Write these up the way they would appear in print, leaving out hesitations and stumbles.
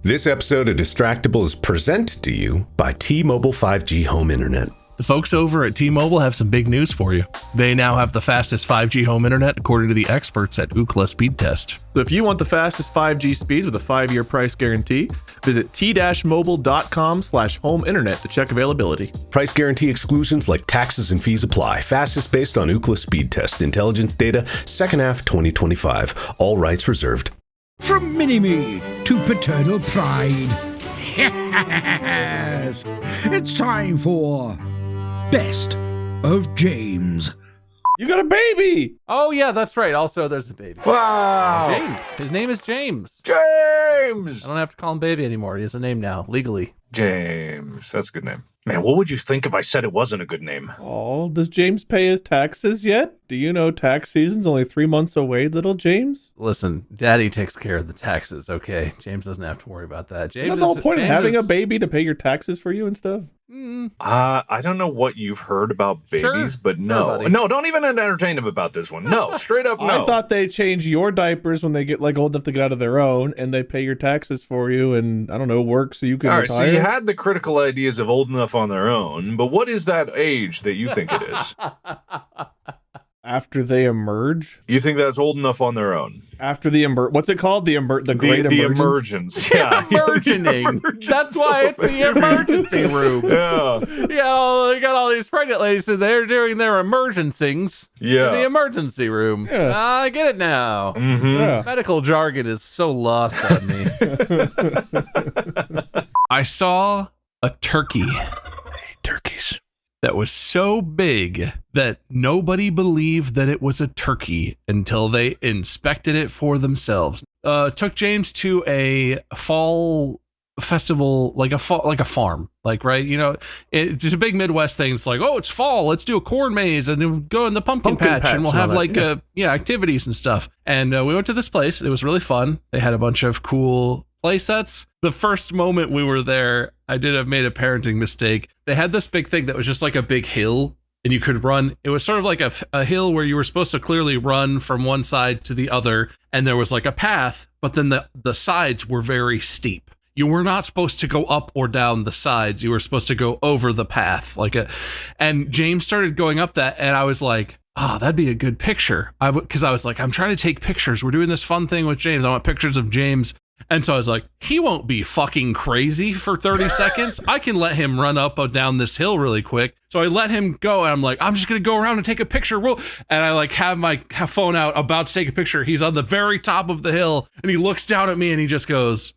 This episode of Distractible is presented to you by T-Mobile 5G Home Internet. The folks over at T-Mobile have some big news for you. They now have the fastest 5G home internet according to the experts at Ookla Speed Test. So if you want the fastest 5G speeds with a 5-year price guarantee, visit t-mobile.com/home internet to check availability. Price guarantee exclusions like taxes and fees apply. Fastest based on Ookla Speed Test. Intelligence data, second half 2025. All rights reserved. From mini-me to paternal pride. Yes! It's time for Best of James. You got a baby! Oh, yeah, that's right. Also, there's a baby. Wow! James. His name is James. James! I don't have to call him baby anymore. He has a name now, legally. James. That's a good name. Man, what would you think if I said it wasn't a good name? Oh, does James pay his taxes yet? Do you know tax season's only 3 months away, little James? Listen, Daddy takes care of the taxes, okay? James doesn't have to worry about that. James Is that the whole point of having a baby, to pay your taxes for you and stuff? I don't know what you've heard about babies, Sure. but no. Sure, No, don't even entertain him about this one. No, straight up no. I thought they change your diapers when they get like old enough to get out of their own, and they pay your taxes for you and, I don't know, work so you can All right, retire. so you had the critical ideas of old enough on their own, but what is that age that you think it is? After they emerge? You think that's old enough on their own? After the what's it called? The great emergence? Yeah. Emergening. That's why it's the emergency room. Yeah. You got all these pregnant ladies and they're doing their emergencings in the emergency room. Yeah. I get it now. Mm-hmm. Yeah. Medical jargon is so lost on me. I saw a turkey. Turkeys. That was so big that nobody believed that it was a turkey until they inspected it for themselves. Took James to a fall festival, like a farm, like, right? You know, it's a big Midwest thing. It's like, oh, it's fall. Let's do a corn maze and then go in the pumpkin patch and we'll have activities and stuff. And we went to this place. It was really fun. They had a bunch of cool play sets. The first moment we were there, I did have made a parenting mistake. They had this big thing that was just like a big hill and you could run. It was sort of like a hill where you were supposed to clearly run from one side to the other. And there was like a path, but then the sides were very steep. You were not supposed to go up or down the sides. You were supposed to go over the path and James started going up that. And I was like, that'd be a good picture. Because I was like, I'm trying to take pictures. We're doing this fun thing with James. I want pictures of James. And so I was like, he won't be fucking crazy for 30 seconds. I can let him run up or down this hill really quick. So I let him go and I'm like, I'm just going to go around and take a picture. And I like have my phone out about to take a picture. He's on the very top of the hill and he looks down at me and he just goes,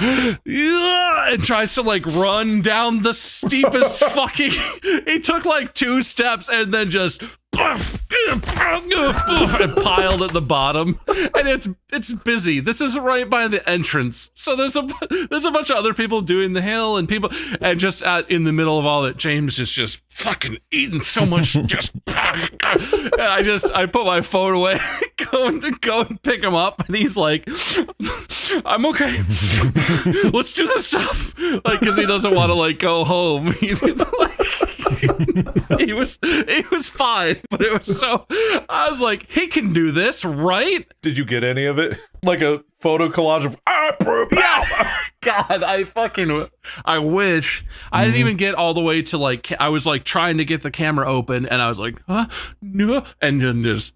and tries to like run down the steepest fucking. He took like 2 steps and then just and piled at the bottom. And it's busy. This is right by the entrance, so there's a bunch of other people doing the hill and people, and just in the middle of all that, James is just fucking eating so much. Just and I put my phone away, go and pick him up, and he's like, I'm okay. Let's do this stuff. Like, because he doesn't want to like go home. He's like, he was fine, but it was so. I was like, he can do this, right? Did you get any of it? Like a photo collage of Yeah. God, I wish. I didn't even get all the way to like, I was like trying to get the camera open and I was like, no, and then just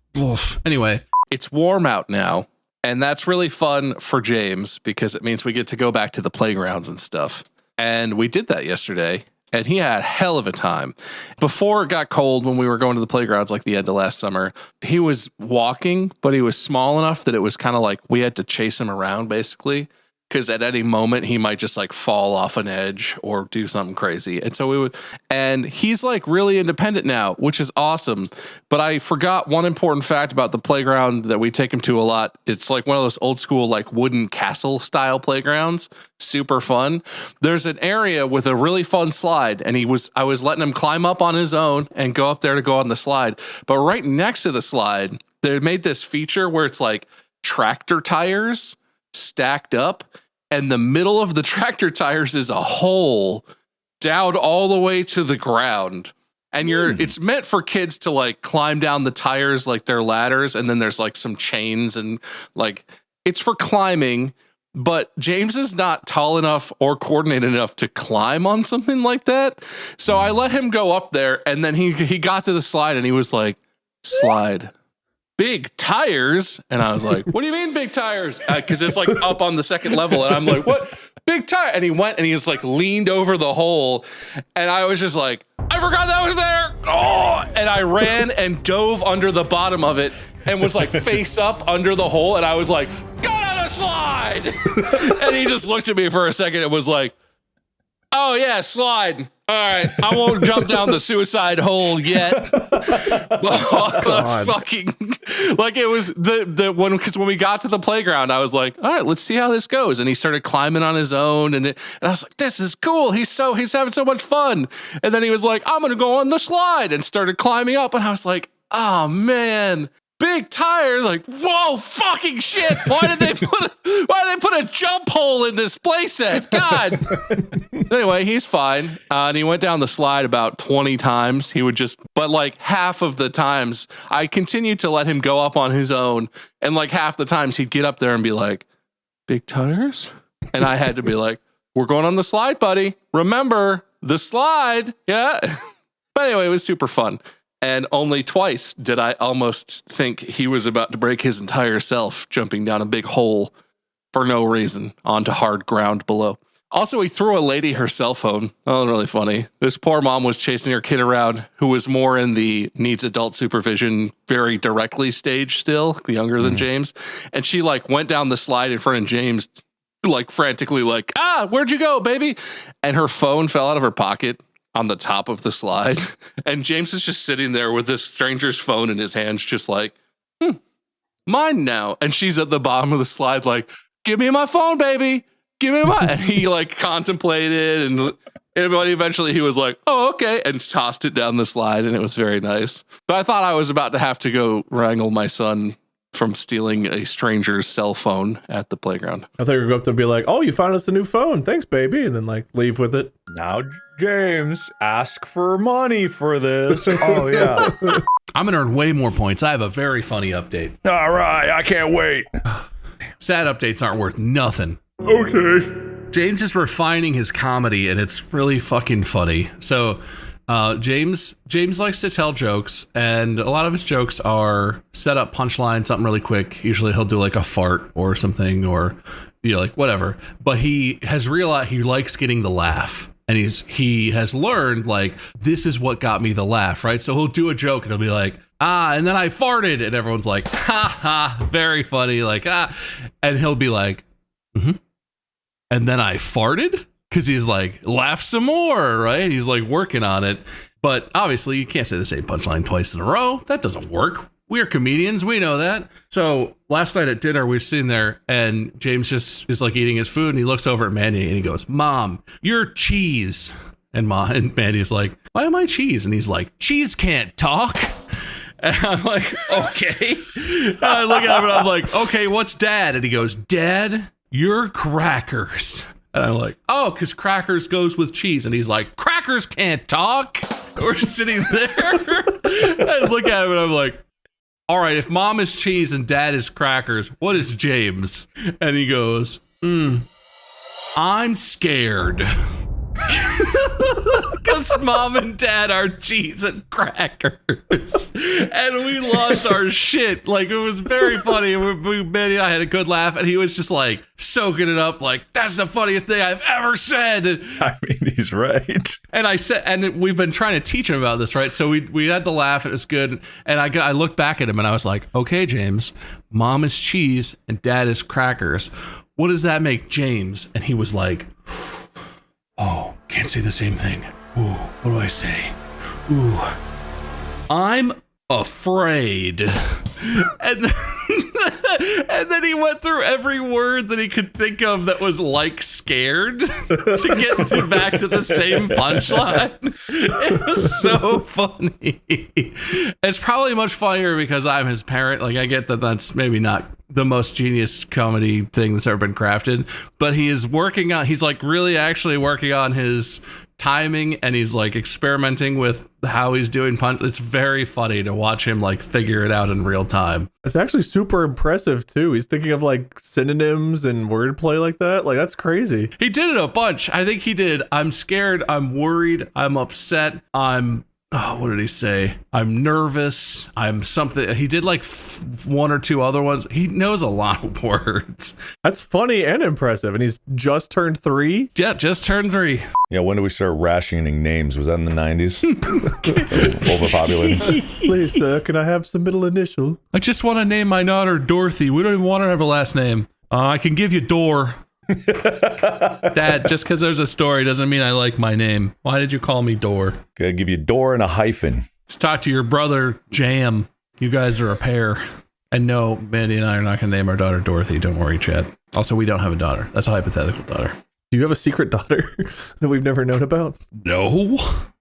anyway. It's warm out now, and that's really fun for James because it means we get to go back to the playgrounds and stuff. And we did that yesterday. And he had a hell of a time. Before it got cold, when we were going to the playgrounds like the end of last summer, he was walking, but he was small enough that it was kind of like we had to chase him around, basically. Because at any moment, he might just like fall off an edge or do something crazy. And so and he's like really independent now, which is awesome. But I forgot one important fact about the playground that we take him to a lot. It's like one of those old school, like wooden castle style playgrounds. Super fun. There's an area with a really fun slide. And I was letting him climb up on his own and go up there to go on the slide. But right next to the slide, they made this feature where it's like tractor tires stacked up, and the middle of the tractor tires is a hole down all the way to the ground. And it's meant for kids to like climb down the tires like they're ladders, and then there's like some chains and like it's for climbing, but James is not tall enough or coordinated enough to climb on something like that. So I let him go up there, and then he got to the slide and he was like, slide. Big tires. And I was like, what do you mean big tires? Because it's like up on the second level. And I'm like, what? Big tire. And he went and he was like leaned over the hole. And I was just like, I forgot that was there. Oh, and I ran and dove under the bottom of it and was like face up under the hole. And I was like, go down the slide. And he just looked at me for a second and was like, oh yeah, slide. All right, I won't jump down the suicide hole yet. That's fucking like it was because when we got to the playground, I was like, all right, let's see how this goes. And he started climbing on his own, and I was like, this is cool. He's having so much fun. And then he was like, I'm gonna go on the slide, and started climbing up. And I was like, oh man. Big tire, like, whoa, fucking shit. Why did they put a jump hole in this playset? God. Anyway, he's fine. And he went down the slide about 20 times. But like half of the times I continued to let him go up on his own. And like half the times he'd get up there and be like, big tires? And I had to be like, we're going on the slide, buddy. Remember the slide. Yeah. But anyway, it was super fun. And only twice did I almost think he was about to break his entire self jumping down a big hole for no reason onto hard ground below. Also, he threw a lady her cell phone. Oh, really funny. This poor mom was chasing her kid around who was more in the needs adult supervision very directly stage still, younger than James. And she like went down the slide in front of James, like frantically like, where'd you go, baby? And her phone fell out of her pocket on the top of the slide. And James is just sitting there with this stranger's phone in his hands, just like, mine now. And she's at the bottom of the slide like, give me my phone, baby. Give me my... And he like contemplated and eventually he was like, oh, okay. And tossed it down the slide. And it was very nice. But I thought I was about to have to go wrangle my son from stealing a stranger's cell phone at the playground. I thought you were going to go up there and be like, oh, you found us a new phone. Thanks, baby. And then like leave with it. Now, James, ask for money for this. Oh, yeah. I'm going to earn way more points. I have a very funny update. All right, I can't wait. Sad updates aren't worth nothing. Okay. James is refining his comedy, and it's really fucking funny. So James likes to tell jokes, and a lot of his jokes are set up punchline, something really quick. Usually he'll do like a fart or something, or like whatever. But he has realized he likes getting the laugh. And he has learned, like, this is what got me the laugh, right? So he'll do a joke and he'll be like, and then I farted. And everyone's like, ha, ha, very funny. Like, and he'll be like, and then I farted? Because he's like, laugh some more, right? He's like working on it. But obviously, you can't say the same punchline twice in a row. That doesn't work. We're comedians. We know that. So last night at dinner, we were sitting there and James just is like eating his food and he looks over at Mandy and he goes, Mom, you're cheese. And Mandy's like, why am I cheese? And he's like, cheese can't talk. And I'm like, okay. And I look at him and I'm like, okay, what's Dad? And he goes, Dad, you're crackers. And I'm like, oh, because crackers goes with cheese. And he's like, crackers can't talk. We're sitting there. I look at him and I'm like, all right, if Mom is cheese and Dad is crackers, what is James? And he goes, I'm scared. Because Mom and Dad are cheese and crackers. And we lost our shit. Like, it was very funny. Manny and I had a good laugh. And he was just like soaking it up. Like, that's the funniest thing I've ever said. I mean, he's right. And I said, and we've been trying to teach him about this, right? So we had the laugh. It was good. And I looked back at him and I was like, okay, James, Mom is cheese and Dad is crackers. What does that make James? And he was like, oh, can't say the same thing. Ooh, what do I say? Ooh, I'm afraid. And then he went through every word that he could think of that was like scared to get back to the same punchline. It was so funny. It's probably much funnier because I'm his parent. Like, I get that that's maybe not the most genius comedy thing that's ever been crafted. But he's like really actually working on his timing, and he's like experimenting with how he's doing punch. It's very funny to watch him like figure it out in real time. It's actually super impressive too. He's thinking of like synonyms and wordplay like that. Like that's crazy. He did it a bunch. I think he did. I'm scared. I'm worried. I'm upset. What did he say? I'm nervous. I'm something. He did like one or two other ones. He knows a lot of words. That's funny and impressive. And he's just turned 3. Yeah, just turned 3. Yeah, when did we start rationing names? Was that in the 90s? Overpopulated. Please, sir, can I have some middle initial? I just want to name my daughter Dorothy. We don't even want her to have a last name. I can give you Dor. Dad, just because there's a story doesn't mean I like my name. Why did you call me Dor? Gotta give you door and a hyphen. Let's talk to your brother, Jam. You guys are a pair. And no, Mandy and I are not going to name our daughter Dorothy. Don't worry, Chad. Also, we don't have a daughter. That's a hypothetical daughter. Do you have a secret daughter that we've never known about? No.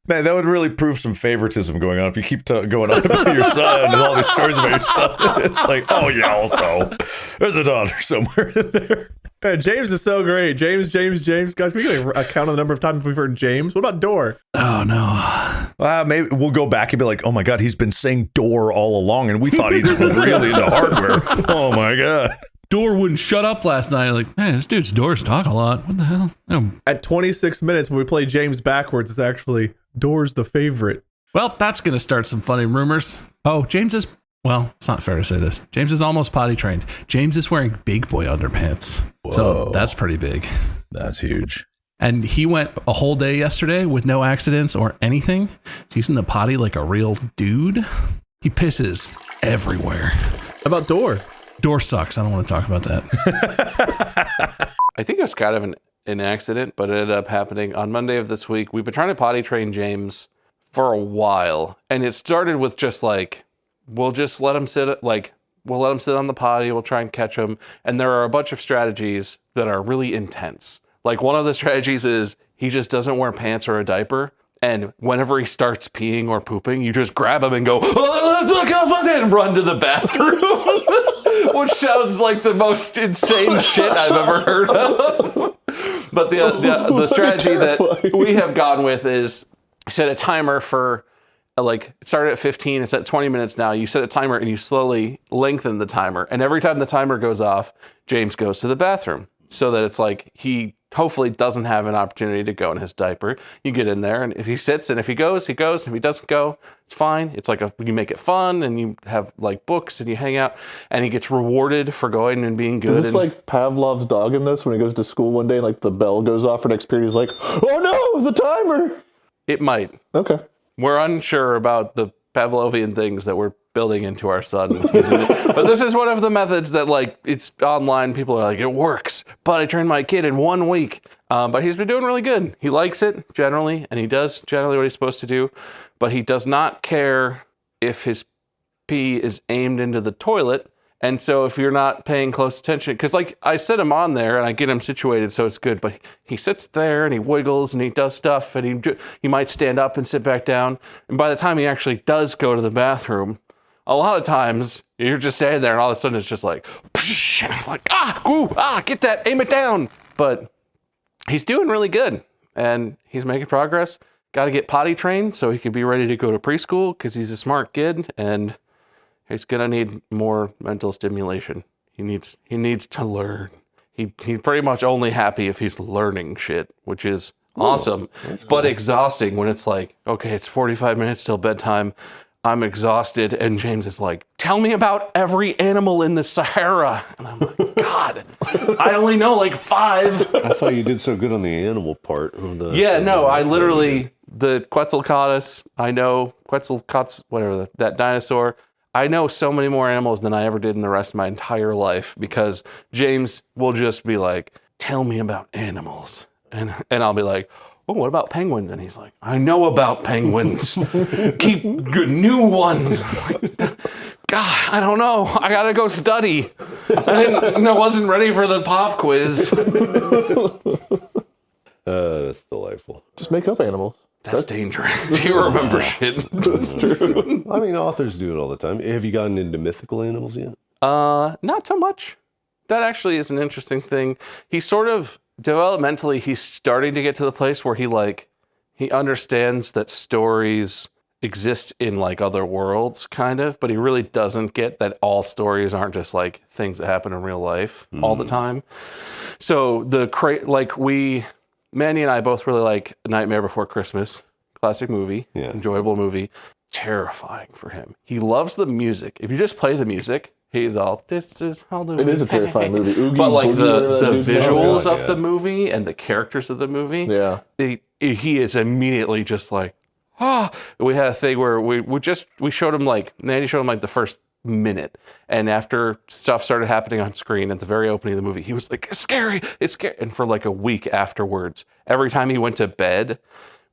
Man, that would really prove some favoritism going on if you keep going on about your son and all these stories about your son. It's like, oh yeah, also, there's a daughter somewhere in there. Man, James is so great. James. Guys, can we get a count of the number of times we've heard James? What about Door? Oh, no. Maybe we'll go back and be like, oh my God, he's been saying door all along, and we thought he just was really into hardware. Oh my God. Door wouldn't shut up last night. Like, man, this dude's doors talk a lot. What the hell? Oh. At 26 minutes, when we play James backwards, it's actually Door's the favorite. Well, that's going to start some funny rumors. Oh, James is... Well, it's not fair to say this. James is almost potty trained. James is wearing big boy underpants. Whoa. So that's pretty big. That's huge. And he went a whole day yesterday with no accidents or anything. He's using the potty like a real dude. He pisses everywhere. How about Door? Door sucks. I don't want to talk about that. I think it was kind of an accident, but it ended up happening on Monday of this week. We've been trying to potty train James for a while. And it started with just like, we'll just let him sit on the potty. We'll try and catch him. And there are a bunch of strategies that are really intense. Like one of the strategies is he just doesn't wear pants or a diaper. And whenever he starts peeing or pooping, you just grab him and go, and run to the bathroom. Which sounds like the most insane shit I've ever heard of. But the strategy that we have gone with is set a timer for, like, it started at 15, it's at 20 minutes now. You set a timer and you slowly lengthen the timer. And every time the timer goes off, James goes to the bathroom. So that it's like he hopefully doesn't have an opportunity to go in his diaper. You get in there, and if he sits, and if he goes, he goes. If he doesn't go, it's fine. It's like you make it fun, and you have like books, and you hang out, and he gets rewarded for going and being good. Is this like Pavlov's dog in this when he goes to school one day, and like the bell goes off for next period? He's like, oh no, the timer. It might. Okay. We're unsure about the Pavlovian things that we're building into our son. But this is one of the methods that, like, it's online. People are like, it works. But I trained my kid in 1 week. But he's been doing really good. He likes it generally, and he does generally what he's supposed to do. But he does not care if his pee is aimed into the toilet. And so if you're not paying close attention, because like I sit him on there and I get him situated so it's good, but he sits there and he wiggles and he does stuff and he might stand up and sit back down. And by the time he actually does go to the bathroom, a lot of times you're just standing there and all of a sudden it's just like, and it's like, get that, aim it down. But he's doing really good and he's making progress. Got to get potty trained so he can be ready to go to preschool because he's a smart kid and he's gonna need more mental stimulation. He needs to learn. He's pretty much only happy if he's learning shit, which is awesome, but exhausting when it's like, okay, it's 45 minutes till bedtime. I'm exhausted, and James is like, tell me about every animal in the Sahara. And I'm like, God, I only know like 5. That's why you did so good on the animal part. I literally, the Quetzalcoatlus, I know, Quetzalcoatlus, whatever, that dinosaur, I know so many more animals than I ever did in the rest of my entire life because James will just be like, tell me about animals. And I'll be like, oh, what about penguins? And he's like, I know about penguins. Keep good new ones. God, I don't know. I gotta go study. I wasn't ready for the pop quiz. That's delightful. Just make up animals. That's dangerous. You remember shit. That's true. I mean, authors do it all the time. Have you gotten into mythical animals yet? Not so much. That actually is an interesting thing. He's sort of developmentally, he's starting to get to the place where he understands that stories exist in like other worlds, kind of, but he really doesn't get that all stories aren't just like things that happen in real life all the time. So Manny and I both really like Nightmare Before Christmas, classic movie, enjoyable movie, terrifying for him. He loves the music. If you just play the music, he's all, this is Halloween. It is a terrifying movie. Oogie but like Boogie, the visuals of the movie and the characters of the movie, he is immediately just like, we had a thing where we showed him Mandy showed him like the first minute, and after stuff started happening on screen at the very opening of the movie, he was like, it's scary, and for like a week afterwards, every time he went to bed,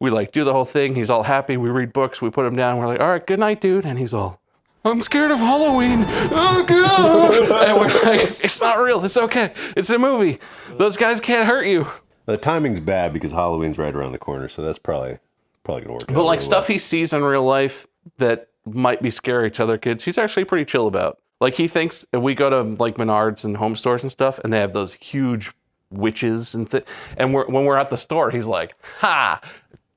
we like do the whole thing, he's all happy, we read books, we put him down, we're like, all right, good night, dude, and he's all, I'm scared of Halloween, oh god, and we're like, it's not real, it's okay, it's a movie, those guys can't hurt you. The timing's bad because Halloween's right around the corner, so that's probably gonna work. But like stuff he sees in real life that might be scary to other kids, he's actually pretty chill about. Like he thinks, we go to like Menards and home stores and stuff, and they have those huge witches and when we're at the store, he's like, ha,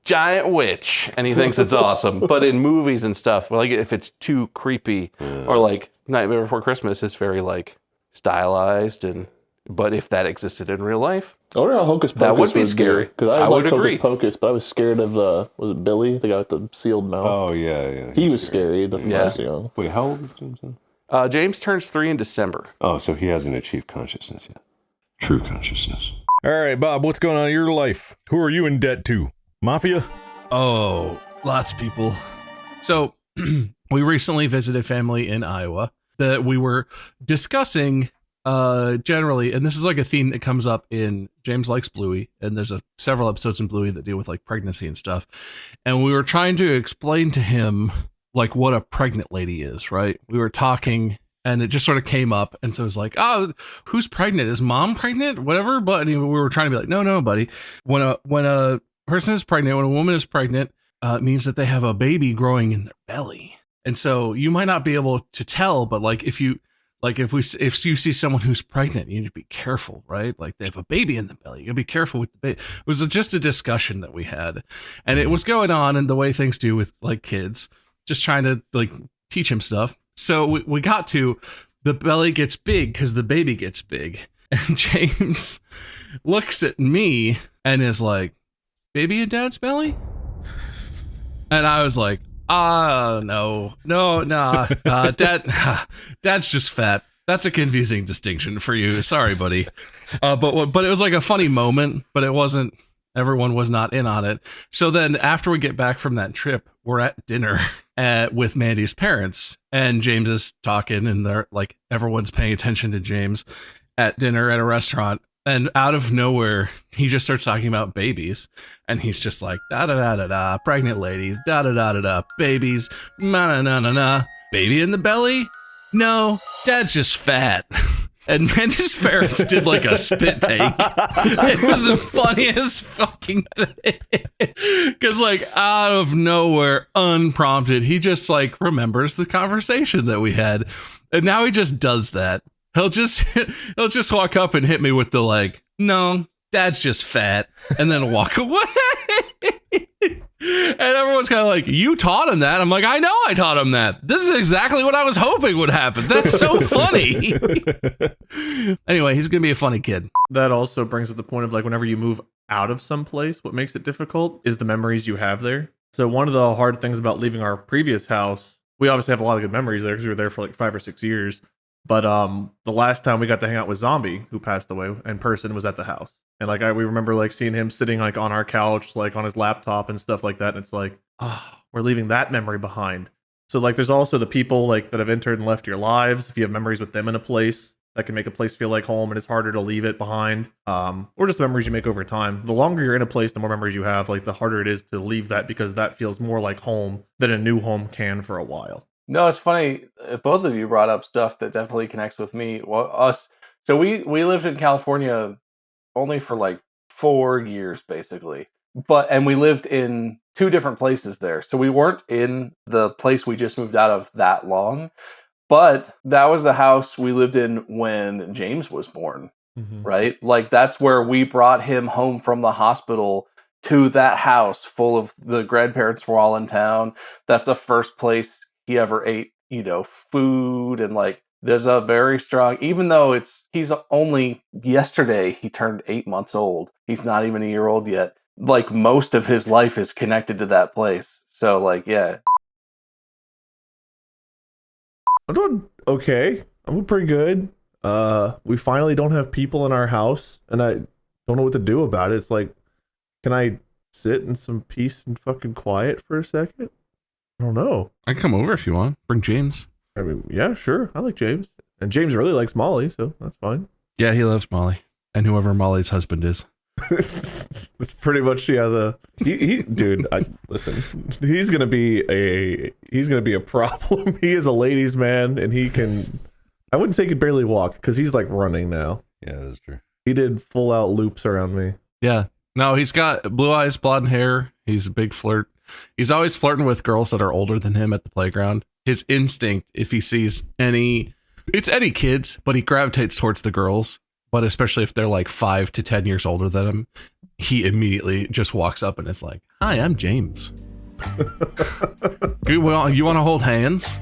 giant witch, and he thinks it's awesome. But in movies and stuff, like if it's too creepy, or like Nightmare Before Christmas is very like stylized, but if that existed in real life, I wonder how Hocus Pocus that would be scary. Because I would agree. Hocus Pocus, but I was scared of was it Billy, the guy with the sealed mouth? Oh yeah. He was scary. When I was young. Wait, how old is James now? James turns 3 in December. Oh, so he hasn't achieved consciousness yet. True consciousness. All right, Bob, what's going on in your life? Who are you in debt to? Mafia? Oh, lots of people. So we recently visited family in Iowa that we were discussing generally, and this is like a theme that comes up in James Likes Bluey, and there's several episodes in Bluey that deal with like pregnancy and stuff. And we were trying to explain to him like what a pregnant lady is, right? We were talking and it just sort of came up. And so it was like, oh, who's pregnant? Is mom pregnant? Whatever. But we were trying to be like, no, buddy. When a person is pregnant, when a woman is pregnant, it means that they have a baby growing in their belly. And so you might not be able to tell, but like if you see someone who's pregnant, you need to be careful, right? Like they have a baby in the belly. You gotta be careful with the baby. It was just a discussion that we had, and it was going on in the way things do with like kids, just trying to like teach him stuff. So we got to the belly gets big because the baby gets big, and James looks at me and is like, "Baby in Dad's belly?" And I was like, no, Dad's just fat. That's a confusing distinction for you. Sorry, buddy. But it was like a funny moment, but it wasn't, everyone was not in on it. So then after we get back from that trip, we're at dinner with Mandy's parents, and James is talking, and they're like, everyone's paying attention to James at dinner at a restaurant. And out of nowhere, he just starts talking about babies. And he's just like, da-da-da-da-da, pregnant ladies, da-da-da-da-da, babies, na-na-na-na-na. Baby in the belly? No, Dad's just fat. And Mandy's parents did like a spit take. It was the funniest fucking thing. Because like out of nowhere, unprompted, he just like remembers the conversation that we had. And now he just does that. He'll just walk up and hit me with the like, no, Dad's just fat, and then walk away. And everyone's kind of like, you taught him that? I'm like, I know I taught him that. This is exactly what I was hoping would happen. That's so funny. Anyway, he's going to be a funny kid. That also brings up the point of like whenever you move out of some place, what makes it difficult is the memories you have there. So one of the hard things about leaving our previous house, we obviously have a lot of good memories there because we were there for like 5 or 6 years. But the last time we got to hang out with Zombie, who passed away in person, was at the house. And like we remember like seeing him sitting like on our couch, like on his laptop and stuff like that. And it's like, we're leaving that memory behind. So like there's also the people like that have entered and left your lives. If you have memories with them in a place, that can make a place feel like home, and it's harder to leave it behind. Or just the memories you make over time. The longer you're in a place, the more memories you have, like the harder it is to leave that, because that feels more like home than a new home can for a while. No, it's funny. Both of you brought up stuff that definitely connects with me. So we lived in California only for like 4 years, basically. And we lived in 2 different places there. So we weren't in the place we just moved out of that long. But that was the house we lived in when James was born, right? Like that's where we brought him home from the hospital to that house full of the grandparents were all in town. That's the first place he ever ate, food. And like, there's a very strong, even though he's only yesterday, he turned 8 months old. He's not even a year old yet. Like most of his life is connected to that place. So like, yeah. I'm doing okay. I'm doing pretty good. We finally don't have people in our house, and I don't know what to do about it. It's like, can I sit in some peace and fucking quiet for a second? I don't know. I can come over if you want. Bring James. I mean, yeah, sure. I like James. And James really likes Molly, so that's fine. Yeah, he loves Molly. And whoever Molly's husband is. It's pretty much, yeah, dude, listen, he's gonna be a problem. He is a ladies' man, and I wouldn't say he could barely walk, because he's like running now. Yeah, that's true. He did full out loops around me. Yeah. No, he's got blue eyes, blonde hair. He's a big flirt. He's always flirting with girls that are older than him at the playground. His instinct, if he sees any kids, but he gravitates towards the girls, but especially if they're like 5 to 10 years older than him, he immediately just walks up and is like, "Hi, I'm James. You want to hold hands?"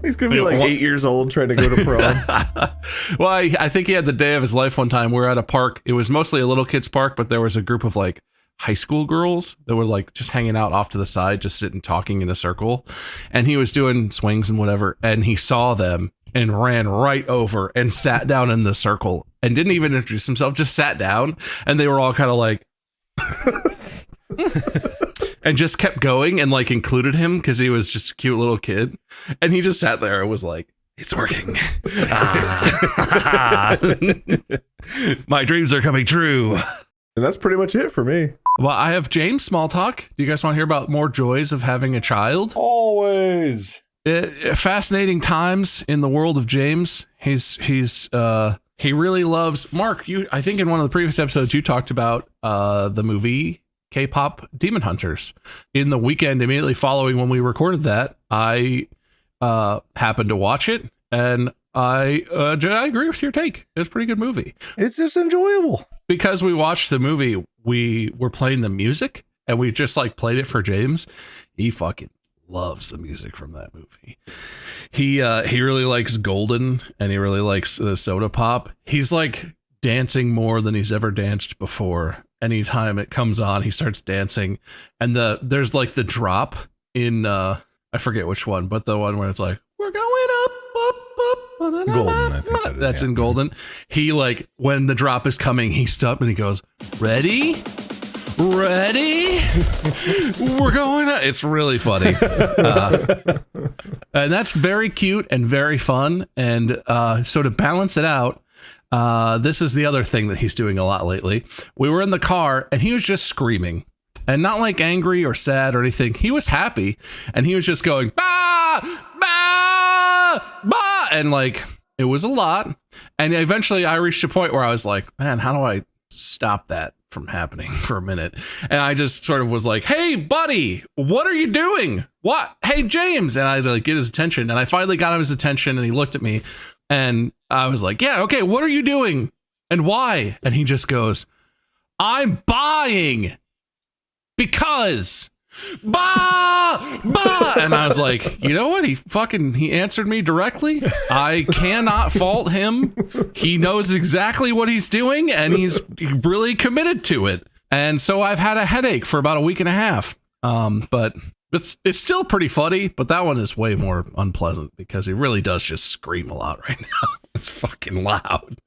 He's gonna be like 8 years old trying to go to prom. Well, I think he had the day of his life one time. We were at a park. It was mostly a little kids park, but there was a group of like high school girls that were like just hanging out off to the side, just sitting talking in a circle. And he was doing swings and whatever. And he saw them and ran right over and sat down in the circle and didn't even introduce himself, just sat down. And they were all kind of like, and just kept going and like included him because he was just a cute little kid. And he just sat there and was like, "It's working. My dreams are coming true." And that's pretty much it for me. Well, I have James small talk. Do you guys want to hear about more joys of having a child? Always. Fascinating times in the world of James. He really loves Mark. I think in one of the previous episodes you talked about the movie K-pop Demon Hunters. In the weekend immediately following when we recorded that, I happened to watch it, and I agree with your take. It was a pretty good movie. It's just enjoyable. Because we watched the movie, we were playing the music, and we just like played it for James. He fucking loves the music from that movie. He really likes Golden, and he really likes the Soda Pop. He's like dancing more than he's ever danced before. Anytime it comes on, he starts dancing, and there's like the drop in I forget which one, but the one where it's like, "We're going up, up, up." Golden, I think that's in Golden. He like when the drop is coming, he stops and he goes, "Ready? Ready? We're going up." It's really funny. And that's very cute and very fun. And so to balance it out, this is the other thing that he's doing a lot lately. We were in the car and he was just screaming, and not like angry or sad or anything. He was happy, and he was just going, "Bah, bah, bah," and like it was a lot. And eventually I reached a point where I was like, man, how do I stop that from happening for a minute? And I just sort of was like, "Hey buddy, what are you doing? What? Hey James." And I like get his attention, and I finally got his attention, and he looked at me, and I was like, "Yeah, okay, what are you doing and why?" And he just goes, "I'm buying because bah, bah." And I was like, you know what? He answered me directly. I cannot fault him. He knows exactly what he's doing, and he's really committed to it. And so I've had a headache for about a week and a half. But it's still pretty funny, but that one is way more unpleasant because he really does just scream a lot right now. It's fucking loud.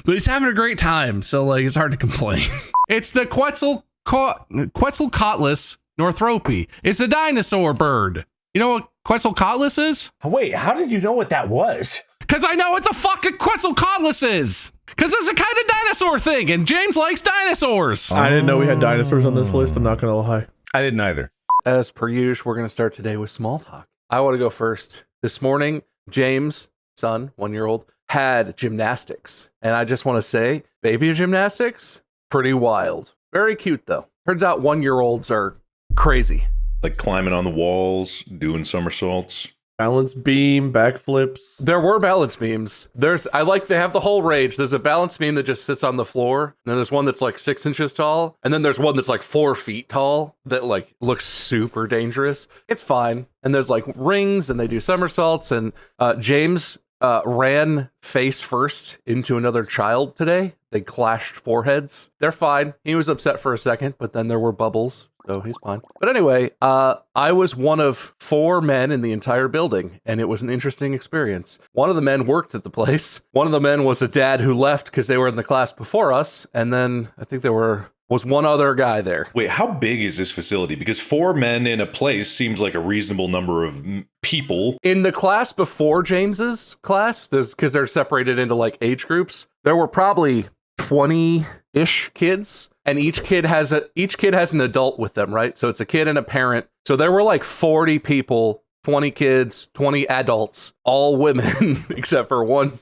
But he's having a great time, so like it's hard to complain. It's the Quetzalcoatlus northropy. It's a dinosaur bird. You know what Quetzalcoatlus is? Wait, how did you know what that was? Because I know what the fuck a Quetzalcoatlus is. Because it's a kind of dinosaur thing, and James likes dinosaurs. I didn't know we had dinosaurs on this list. I'm not going to lie. I didn't either. As per usual, we're going to start today with small talk. I want to go first. This morning, James, son, 1-year-old, had gymnastics. And I just want to say, baby gymnastics, pretty wild. Very cute, though. Turns out 1-year-olds are crazy. Like climbing on the walls, doing somersaults. Balance beam, backflips. There were balance beams. They have the whole range. There's a balance beam that just sits on the floor. And then there's one that's like 6 inches tall. And then there's one that's like 4 feet tall that like looks super dangerous. It's fine. And there's like rings and they do somersaults. And James ran face first into another child today. They clashed foreheads. They're fine. He was upset for a second, but then there were bubbles. So he's fine. But anyway, I was one of 4 men in the entire building, and it was an interesting experience. One of the men worked at the place. One of the men was a dad who left because they were in the class before us. And then I think there was one other guy there. Wait, how big is this facility? Because 4 men in a place seems like a reasonable number of people. In the class before James's class, because they're separated into like age groups, there were probably 20-ish kids. And each kid has an adult with them, right? So it's a kid and a parent. So there were like 40 people, 20 kids, 20 adults, all women, except for one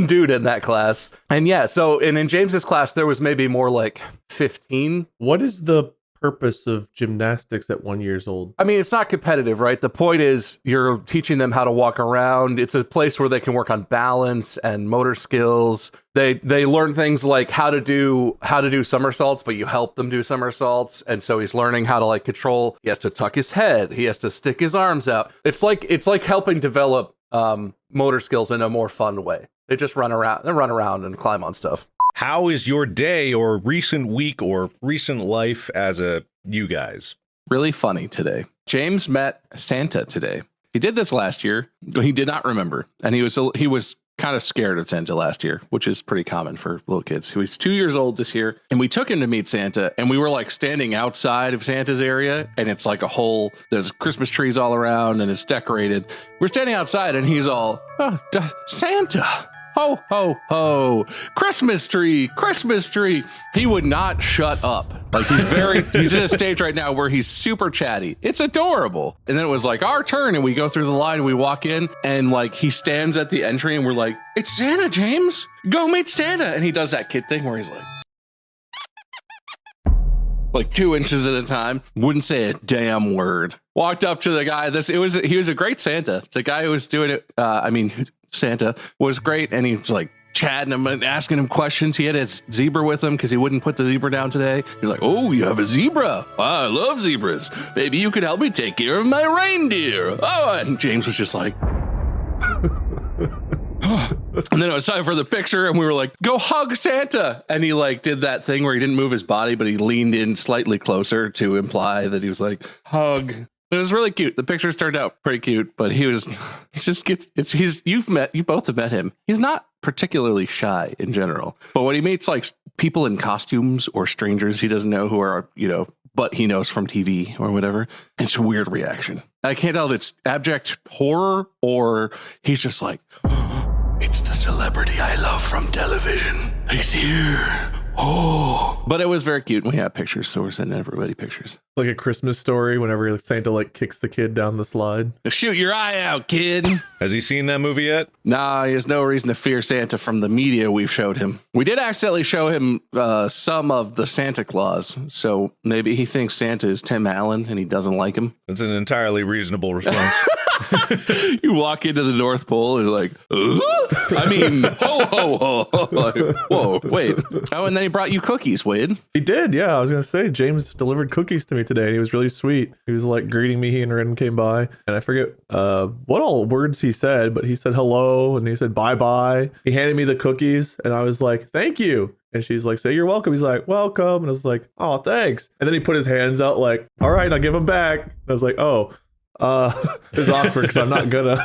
dude in that class. And yeah, so in James's class, there was maybe more like 15. What is the purpose of gymnastics at 1 year old? I mean, it's not competitive, right? The point is you're teaching them how to walk around. It's a place where they can work on balance and motor skills. They learn things like how to do somersaults, but you help them do somersaults. And so he's learning how to like control. He has to tuck his head. He has to stick his arms out. It's like helping develop motor skills in a more fun way. They just run around and climb on stuff. How is your day or recent week or recent life as you guys? Really funny today. James met Santa today. He did this last year. He did not remember. And he was kind of scared of Santa last year, which is pretty common for little kids. He was 2 years old this year. And we took him to meet Santa. And we were like standing outside of Santa's area. And it's like there's Christmas trees all around and it's decorated. We're standing outside and he's all, oh, Santa. Ho, ho, ho. Christmas tree, Christmas tree. He would not shut up. Like he's in a stage right now where he's super chatty. It's adorable. And then it was like our turn and we go through the line and we walk in and like he stands at the entry and we're like, it's Santa, James. Go meet Santa. And he does that kid thing where he's like 2 inches at a time. Wouldn't say a damn word. Walked up to the guy. He was a great Santa. The guy who was doing it, Santa was great, and he's like chatting him and asking him questions. He had his zebra with him because he wouldn't put the zebra down today. He's like, oh, you have a zebra. Wow, I love zebras. Maybe you could help me take care of my reindeer. Oh, and James was just like, and then it was time for the picture, and we were like, go hug Santa. And he like did that thing where he didn't move his body, but he leaned in slightly closer to imply that he was like, hug. It was really cute. The pictures turned out pretty cute, but you both have met him. He's not particularly shy in general, but when he meets like people in costumes or strangers he doesn't know who are, but he knows from TV or whatever, it's a weird reaction. I can't tell if it's abject horror or he's just like, oh, it's the celebrity I love from television. He's here. Oh, but it was very cute. We have pictures, so we're sending everybody pictures. Like a Christmas Story whenever Santa like kicks the kid down the slide. Shoot your eye out, kid. Has he seen that movie yet? Nah, he has no reason to fear Santa from the media we've showed him. We did accidentally show him some of the Santa Claus, so maybe he thinks Santa is Tim Allen and he doesn't like him. That's an entirely reasonable response. You walk into the North Pole and you're like, I mean, ho, ho, ho. Like, whoa, wait. Oh, and then he brought you cookies, Wade. He did, yeah. I was going to say, James delivered cookies to me today, and he was really sweet. He was like greeting me. He and Ren came by, and I forget what all words he said, but he said hello, and he said bye-bye. He handed me the cookies, and I was like, thank you. And she's like, say you're welcome. He's like, welcome. And I was like, oh, thanks. And then he put his hands out like, all right, I'll give them back. And I was like, oh. It's awkward because I'm not gonna.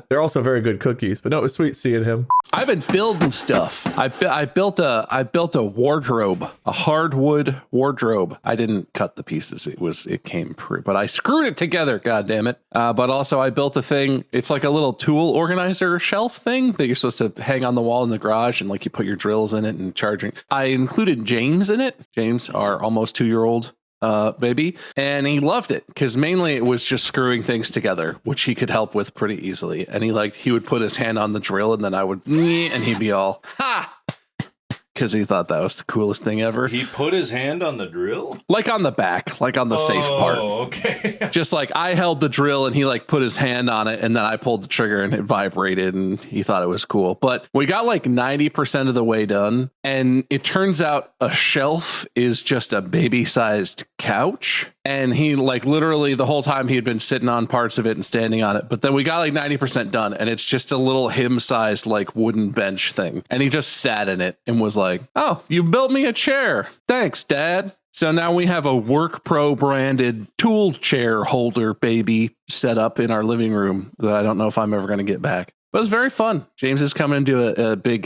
They're also very good cookies, but no, it was sweet seeing him. I've been building stuff. I built a wardrobe, a hardwood wardrobe. I didn't cut the pieces. It came pre, but I screwed it together. God damn it! But also I built a thing. It's like a little tool organizer shelf thing that you're supposed to hang on the wall in the garage, and like you put your drills in it and charging. I included James in it. James, our almost 2-year-old. Baby, and he loved it because mainly it was just screwing things together, which he could help with pretty easily. And he would put his hand on the drill, and then I would, and he'd be all ha, because he thought that was the coolest thing ever. He put his hand on the drill? Like on the back, like on the safe part. Oh, okay. Just like I held the drill and he like put his hand on it and then I pulled the trigger and it vibrated and he thought it was cool. But we got like 90% of the way done. And it turns out a shelf is just a baby-sized couch. And he like literally the whole time he had been sitting on parts of it and standing on it. But then we got like 90% done and it's just a little him-sized like wooden bench thing. And he just sat in it and was like, oh, you built me a chair. Thanks, Dad. So now we have a Work Pro branded tool chair holder baby set up in our living room that I don't know if I'm ever going to get back. But it's very fun. James is coming into a big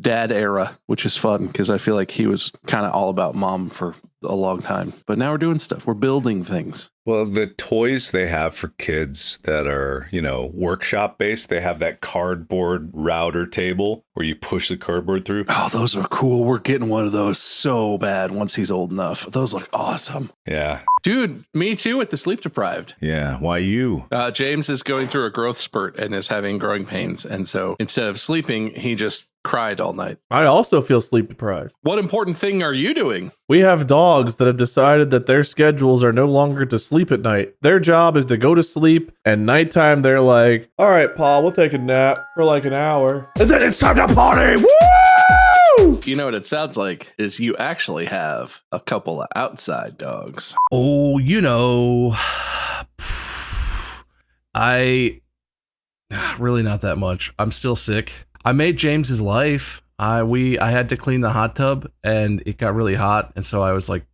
dad era, which is fun because I feel like he was kind of all about mom for a long time. But now we're doing stuff. We're building things. Well, the toys they have for kids that are, workshop based, they have that cardboard router table where you push the cardboard through. Oh, those are cool. We're getting one of those so bad once he's old enough. Those look awesome. Yeah. Dude, me too with the sleep deprived. Yeah. Why you? James is going through a growth spurt and is having growing pains. And so instead of sleeping, he just cried all night. I also feel sleep deprived. What important thing are you doing? We have dogs that have decided that their schedules are no longer to sleep at night. Their job is to go to sleep, and nighttime they're like, all right, Paul, we'll take a nap for like an hour. And then it's time to party! Woo! You know what it sounds like is you actually have a couple of outside dogs. Oh, I really not that much. I'm still sick. I made James's life. I had to clean the hot tub and it got really hot. And so I was like,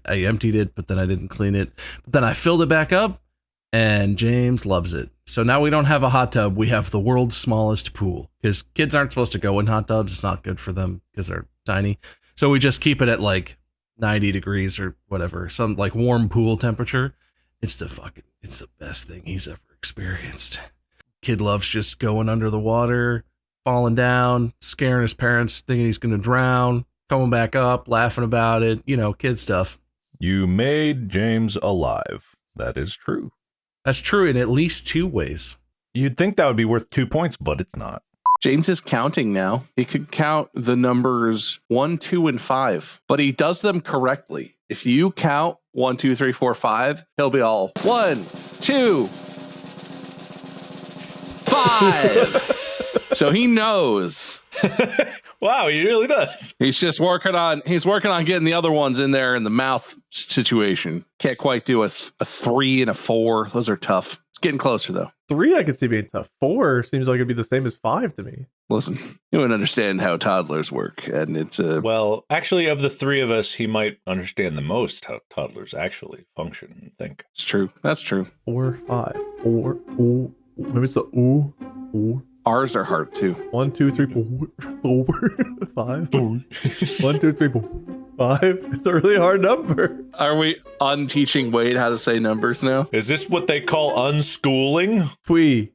I emptied it, but then I didn't clean it. But then I filled it back up and James loves it. So now we don't have a hot tub. We have the world's smallest pool because kids aren't supposed to go in hot tubs. It's not good for them because they're tiny. So we just keep it at like 90 degrees or whatever, some like warm pool temperature. It's the best thing he's ever experienced. Kid loves just going under the water, falling down, scaring his parents, thinking he's going to drown, coming back up, laughing about it, kid stuff. You made James alive. That is true. That's true in at least 2 ways. You'd think that would be worth 2 points, but it's not. James is counting now. He could count the numbers 1, 2, and 5, but he does them correctly. If you count 1, 2, 3, 4, 5, he'll be all 1, 2, 5. So he knows. Wow, he really does. He's just working on getting the other ones in there in the mouth situation. Can't quite do a 3 and a 4. Those are tough. It's getting closer though. 3 I could see being tough. 4 seems like it'd be the same as 5 to me. Listen, you wouldn't understand how toddlers work, and it's Well, actually, of the 3 of us, he might understand the most how toddlers actually function and think. It's true. That's true. 4, 5, 4, ooh. Maybe it's the ooh, ooh. Ours are hard too. 1, 2, 3, 4, 5. 1, 2, 3, 4, 5. It's a really hard number. Are we unteaching Wade how to say numbers now? Is this what they call unschooling? Fui.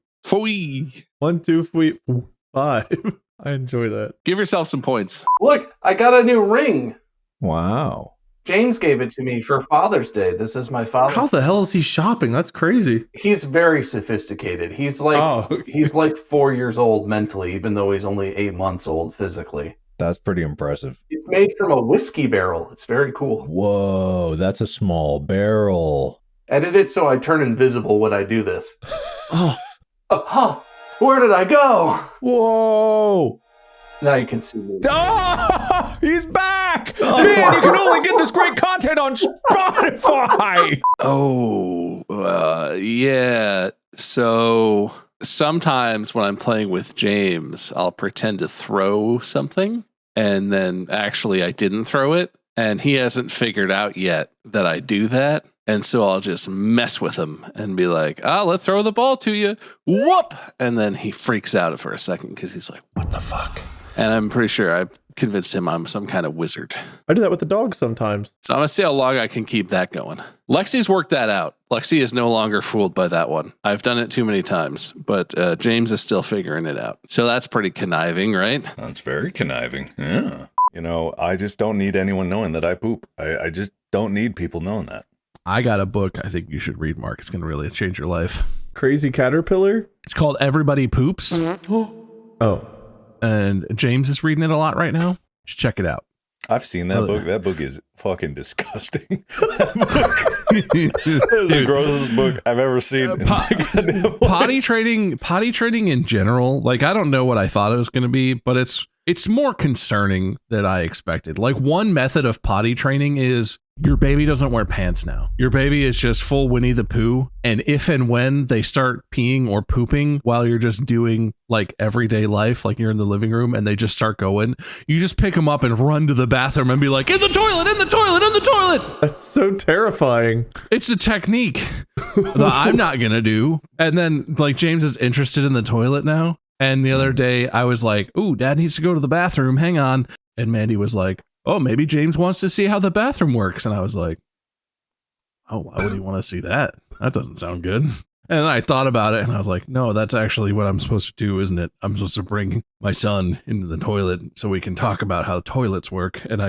1, 2, 3, 4, 5. I enjoy that. Give yourself some points. Look, I got a new ring. Wow. James gave it to me for Father's Day. This is my father. How the hell is he shopping? That's crazy. He's very sophisticated. He's like he's like 4 years old mentally, even though he's only 8 months old physically. That's pretty impressive. It's made from a whiskey barrel. It's very cool. Whoa, that's a small barrel. Edit it so I turn invisible when I do this. Oh. Where did I go? Whoa. Now you can see me. Oh, he's back! Man, you can only get this great content on Spotify! Yeah. So sometimes when I'm playing with James, I'll pretend to throw something, and then actually I didn't throw it, and he hasn't figured out yet that I do that. And so I'll just mess with him and be like, let's throw the ball to you. Whoop! And then he freaks out for a second because he's like, what the fuck? And I'm pretty sure I've convinced him I'm some kind of wizard. I do that with the dog sometimes. So I'm going to see how long I can keep that going. Lexi's worked that out. Lexi is no longer fooled by that one. I've done it too many times, but James is still figuring it out. So that's pretty conniving, right? That's very conniving. Yeah. I just don't need anyone knowing that I poop. I just don't need people knowing that. I got a book I think you should read, Mark. It's going to really change your life. Crazy Caterpillar? It's called Everybody Poops. Oh. And James is reading it a lot right now. Just check it out. I've seen that Oh, book. That book is fucking disgusting. That is the grossest book I've ever seen. Potty training in general, like I don't know what I thought it was going to be, but it's more concerning than I expected. Like one method of potty training is your baby doesn't wear pants now. Your baby is just full Winnie the Pooh. And if and when they start peeing or pooping while you're just doing like everyday life, like you're in the living room and they just start going, you just pick them up and run to the bathroom and be like, in the toilet, in the toilet, in the toilet. That's so terrifying. It's a technique that I'm not going to do. And then like James is interested in the toilet now. And the other day I was like, ooh, dad needs to go to the bathroom. Hang on. And Mandy was like, oh, maybe James wants to see how the bathroom works. And I was like, oh, why would he want to see that? That doesn't sound good. And I thought about it and I was like, no, that's actually what I'm supposed to do, isn't it? I'm supposed to bring my son into the toilet so we can talk about how toilets work. And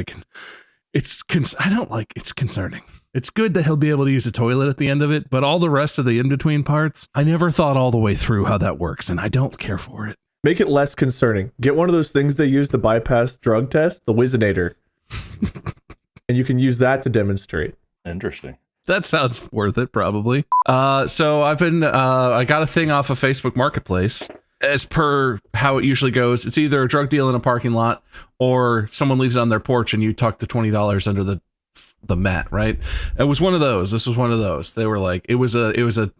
it's concerning. It's good that he'll be able to use a toilet at the end of it, but all the rest of the in-between parts, I never thought all the way through how that works, and I don't care for it. Make it less concerning. Get one of those things they use to bypass drug tests, the Wizinator. And you can use that to demonstrate. Interesting. That sounds worth it, probably. So I got a thing off of Facebook Marketplace. As per how it usually goes, it's either a drug deal in a parking lot or someone leaves it on their porch and you tuck the $20 under the mat, right? It was one of those. This was one of those. They were like, it was a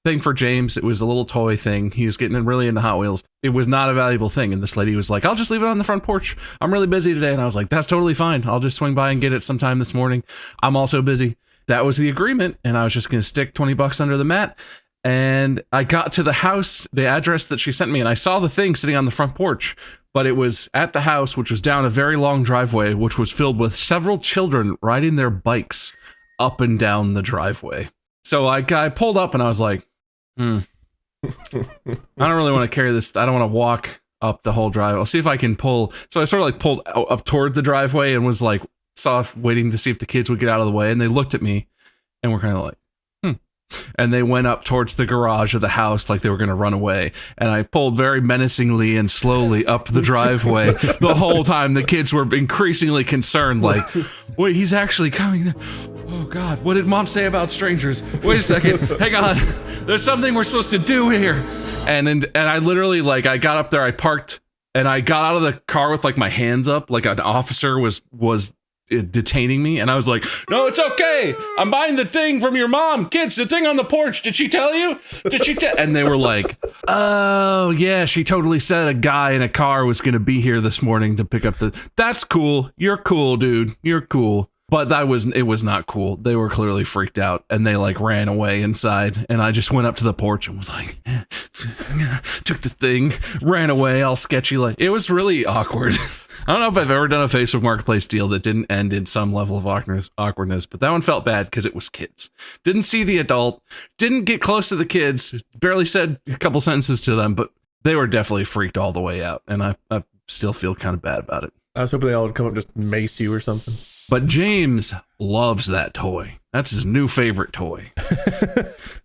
thing for James. It was a little toy thing. He was getting really into Hot Wheels. It was not a valuable thing. And this lady was like, I'll just leave it on the front porch. I'm really busy today. And I was like, that's totally fine. I'll just swing by and get it sometime this morning. I'm also busy. That was the agreement. And I was just going to stick $20 under the mat. And I got to the house, the address that she sent me, and I saw the thing sitting on the front porch, but it was at the house, which was down a very long driveway, which was filled with several children riding their bikes up and down the driveway. So I pulled up and I was like, I don't really want to carry this. I don't want to walk up the whole drive. I'll see if I can pull. So I sort of like pulled up toward the driveway and was like, waiting to see if the kids would get out of the way. And they looked at me and were kind of like, and they went up towards the garage of the house like they were going to run away. And I pulled very menacingly and slowly up the driveway. The whole time the kids were increasingly concerned, like, wait, he's actually coming. Oh, God, what did Mom say about strangers? Wait a second. Hang on. There's something we're supposed to do here. And I literally, like, I got up there, I parked, and I got out of the car with, like, my hands up, like an officer was detaining me, and I was like, no, it's okay, I'm buying the thing from your mom. Kids, the thing on the porch, did she tell you? And they were like, oh yeah, she totally said a guy in a car was gonna be here this morning to pick up that's cool, you're cool, dude, you're cool. But it was not cool. They were clearly freaked out and they like ran away inside, and I just went up to the porch and was like, took the thing, ran away all sketchy. Like, it was really awkward. I don't know if I've ever done a Facebook Marketplace deal that didn't end in some level of awkwardness, but that one felt bad because it was kids. Didn't see the adult, didn't get close to the kids, barely said a couple sentences to them, but they were definitely freaked all the way out, and I still feel kind of bad about it. I was hoping they all would come up and just mace you or something. But James loves that toy. That's his new favorite toy.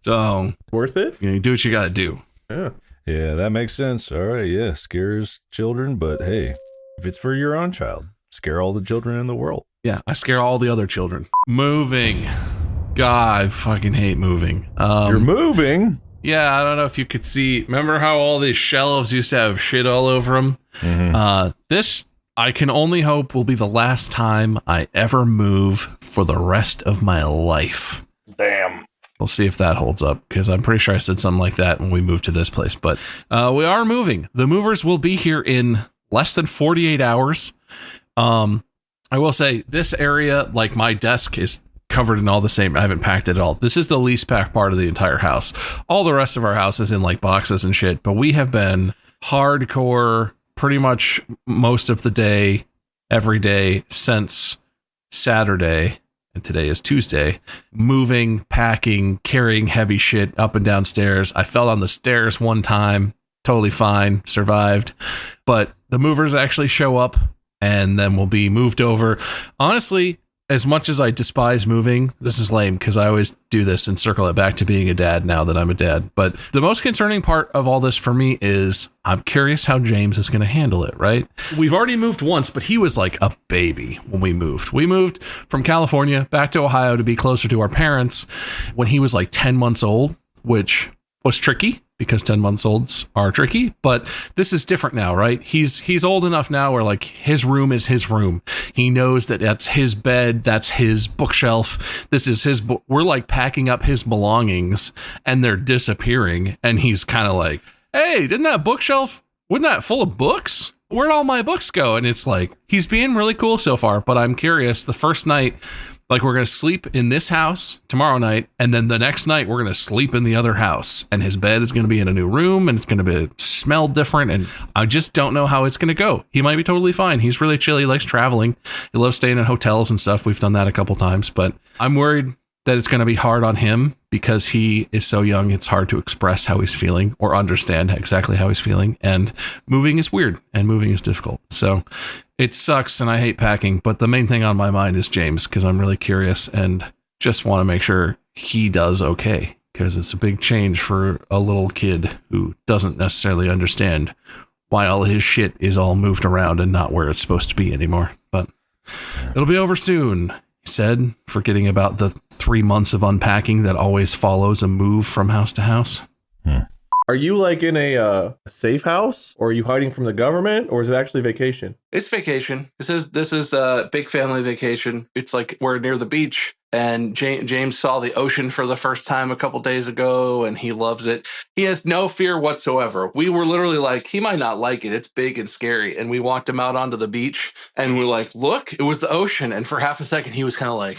So worth it? You do what you got to do. Yeah, that makes sense. All right, yeah, scares children, but hey, if it's for your own child, scare all the children in the world. Yeah, I scare all the other children. Moving. God, I fucking hate moving. You're moving? Yeah, I don't know if you could see. Remember how all these shelves used to have shit all over them? Mm-hmm. This, I can only hope, will be the last time I ever move for the rest of my life. Damn. We'll see if that holds up, because I'm pretty sure I said something like that when we moved to this place. But we are moving. The movers will be here in less than 48 hours. I will say this area, like my desk, is covered in all the same. I haven't packed it at all. This is the least packed part of the entire house. All the rest of our house is in like boxes and shit, but we have been hardcore pretty much most of the day, every day since Saturday. And today is Tuesday, moving, packing, carrying heavy shit up and down stairs. I fell on the stairs one time, totally fine, survived. But the movers actually show up and then we'll be moved over. Honestly, as much as I despise moving, this is lame because I always do this and circle it back to being a dad now that I'm a dad. But the most concerning part of all this for me is I'm curious how James is going to handle it, right? We've already moved once, but he was like a baby when we moved. We moved from California back to Ohio to be closer to our parents when he was like 10 months old, which was tricky because 10 months olds are tricky, but this is different now, right? He's old enough now where like his room is his room. He knows that that's his bed, that's his bookshelf. This is his we're like packing up his belongings and they're disappearing. And he's kind of like, hey, wasn't that full of books? Where'd all my books go? And it's like, he's being really cool so far, but I'm curious. The first night, like we're going to sleep in this house tomorrow night. And then the next night we're going to sleep in the other house and his bed is going to be in a new room and it's going to smell different. And I just don't know how it's going to go. He might be totally fine. He's really chill. He likes traveling. He loves staying in hotels and stuff. We've done that a couple times, but I'm worried that it's going to be hard on him because he is so young. It's hard to express how he's feeling or understand exactly how he's feeling. And moving is weird and moving is difficult. So it sucks and I hate packing, but the main thing on my mind is James because I'm really curious and just want to make sure he does okay because it's a big change for a little kid who doesn't necessarily understand why all his shit is all moved around and not where it's supposed to be anymore. But it'll be over soon, he said, forgetting about the 3 months of unpacking that always follows a move from house to house. Are you like in a safe house, or are you hiding from the government, or is it actually vacation? It's vacation. This is a big family vacation. It's like we're near the beach, and James saw the ocean for the first time a couple days ago, and he loves it. He has no fear whatsoever. We were literally like, he might not like it. It's big and scary. And we walked him out onto the beach, and we're like, look, it was the ocean. And for half a second, he was kind of like,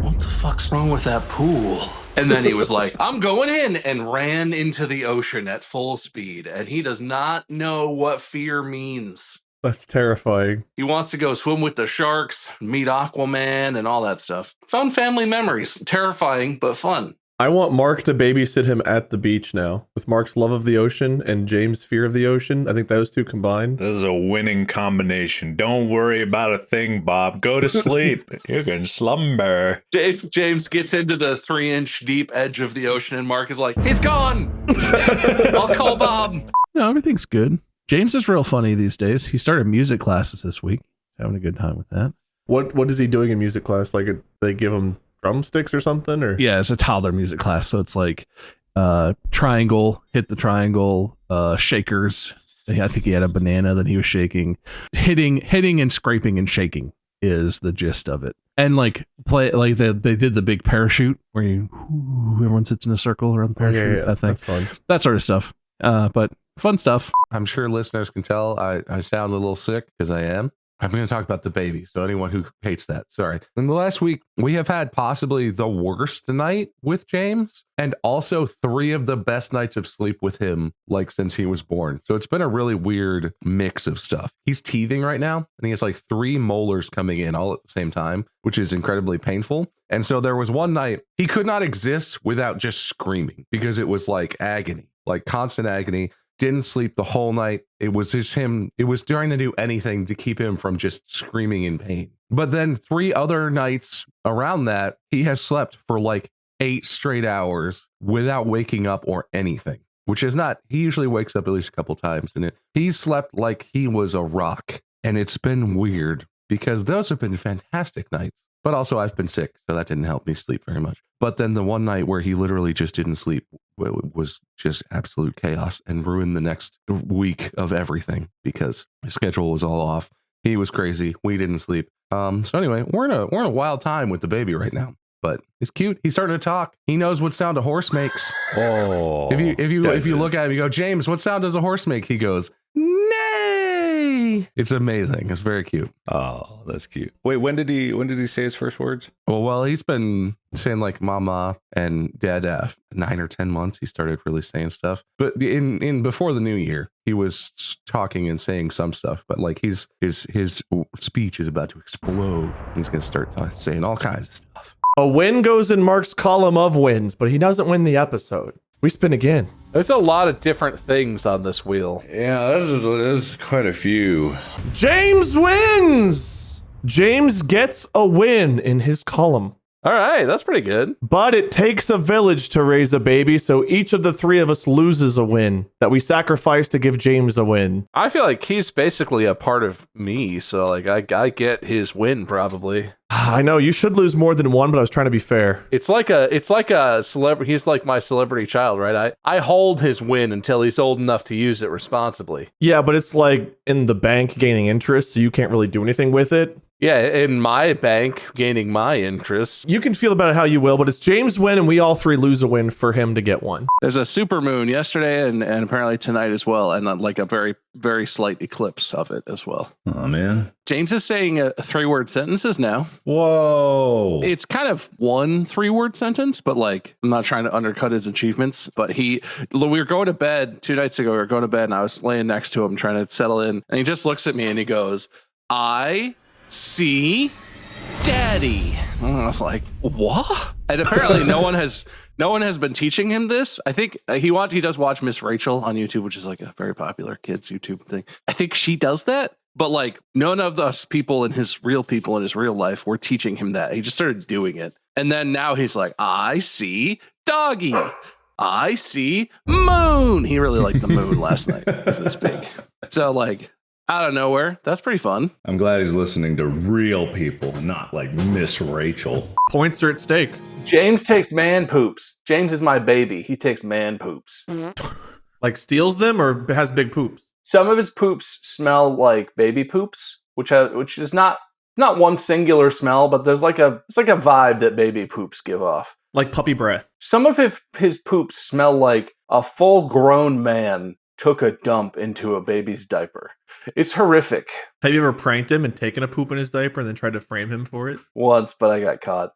what the fuck's wrong with that pool? And then he was like, I'm going in, and ran into the ocean at full speed. And he does not know what fear means. That's terrifying. He wants to go swim with the sharks, meet Aquaman, and all that stuff. Fun family memories. Terrifying, but fun. I want Mark to babysit him at the beach now. With Mark's love of the ocean and James' fear of the ocean, I think those two combined. This is a winning combination. Don't worry about a thing, Bob. Go to sleep. You can slumber. James gets into the 3-inch deep edge of the ocean, and Mark is like, he's gone. I'll call Bob. No, everything's good. James is real funny these days. He started music classes this week. Having a good time with that. What is he doing in music class? Like, they give him drumsticks or something? Or yeah, it's a toddler music class, so it's like triangle, hit the triangle, shakers. I think he had a banana that he was shaking. Hitting and scraping and shaking is the gist of it. And like play like they did the big parachute where everyone sits in a circle around the parachute. Yeah, that thing. that's fun. That sort of stuff. But fun stuff. I'm sure listeners can tell I sound a little sick because I am. I'm going to talk about the baby. So anyone who hates that, sorry. In the last week, we have had possibly the worst night with James and also 3 of the best nights of sleep with him, like since he was born. So it's been a really weird mix of stuff. He's teething right now and he has like 3 molars coming in all at the same time, which is incredibly painful. And so there was one night he could not exist without just screaming because it was like agony, like constant agony. Didn't sleep the whole night. It was just him. It was trying to do anything to keep him from just screaming in pain. But then 3 other nights around that, he has slept for like 8 straight hours without waking up or anything, which is not, he usually wakes up at least a couple times. And he slept like he was a rock. And it's been weird because those have been fantastic nights. But also I've been sick, so that didn't help me sleep very much. But then the one night where he literally just didn't sleep was just absolute chaos and ruined the next week of everything because my schedule was all off. He was crazy. We didn't sleep. So anyway, we're in a wild time with the baby right now. But he's cute. He's starting to talk. He knows what sound a horse makes. Oh, if you look at him, you go, James, what sound does a horse make? He goes, neigh. It's amazing. It's very cute. Oh, that's cute. Wait, when did he say his first words? Well, he's been saying like mama and dada 9 or 10 months. He started really saying stuff. But in before the new year, he was talking and saying some stuff. But like his speech is about to explode. He's gonna start saying all kinds of stuff. A win goes in Mark's column of wins, but he doesn't win the episode. We spin again. There's a lot of different things on this wheel. Yeah, there's quite a few. James wins! James gets a win in his column. All right, that's pretty good. But it takes a village to raise a baby, so each of the three of us loses a win that we sacrifice to give James a win. I feel like he's basically a part of me, so like I get his win probably. I know you should lose more than one, but I was trying to be fair. It's like a celebrity. He's like my celebrity child, right? I hold his win until he's old enough to use it responsibly. Yeah, but it's like in the bank gaining interest, so you can't really do anything with it. Yeah, in my bank, gaining my interest. You can feel about it how you will, but it's James' win, and we all three lose a win for him to get one. There's a supermoon yesterday and apparently tonight as well, and like a very, very slight eclipse of it as well. Oh, man. James is saying 3-word sentences now. Whoa. It's kind of one 3-word sentence, but like, I'm not trying to undercut his achievements, but we were going to bed 2 nights ago. We were going to bed and I was laying next to him trying to settle in. And he just looks at me and he goes, I see daddy. And I was like, what? And apparently no one has been teaching him this. I think he does watch Miss Rachel on YouTube, which is like a very popular kids YouTube thing. I think she does that. But like none of us people in his real life were teaching him that. He just started doing it. And then now he's like, I see doggy. I see moon. He really liked the moon last night because it's big. So like out of nowhere, that's pretty fun. I'm glad he's listening to real people, not like Miss Rachel. Points are at stake. James takes man poops. James is my baby. He takes man poops. Like steals them or has big poops? Some of his poops smell like baby poops, which is not one singular smell, but it's like a vibe that baby poops give off. Like puppy breath. Some of his poops smell like a full-grown man took a dump into a baby's diaper. It's horrific. Have you ever pranked him and taken a poop in his diaper and then tried to frame him for it? Once, but I got caught.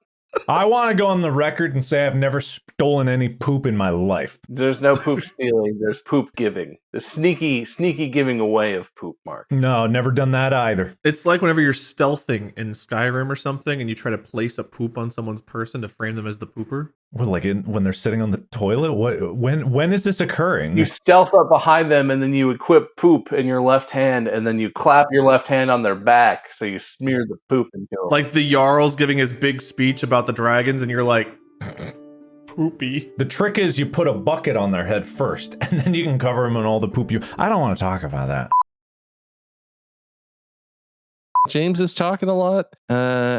I want to go on the record and say I've never stolen any poop in my life. There's no poop stealing. There's poop giving. The sneaky giving away of poop, Mark. No, never done that either. It's like whenever you're stealthing in Skyrim or something and you try to place a poop on someone's person to frame them as the pooper. What, like when they're sitting on the toilet? When is this occurring? You stealth up behind them and then you equip poop in your left hand and then you clap your left hand on their back so you smear the poop into them. Like the Jarl's giving his big speech about the dragons and you're like, poopy. The trick is you put a bucket on their head first and then you can cover them in all the poop I don't want to talk about that. James is talking a lot.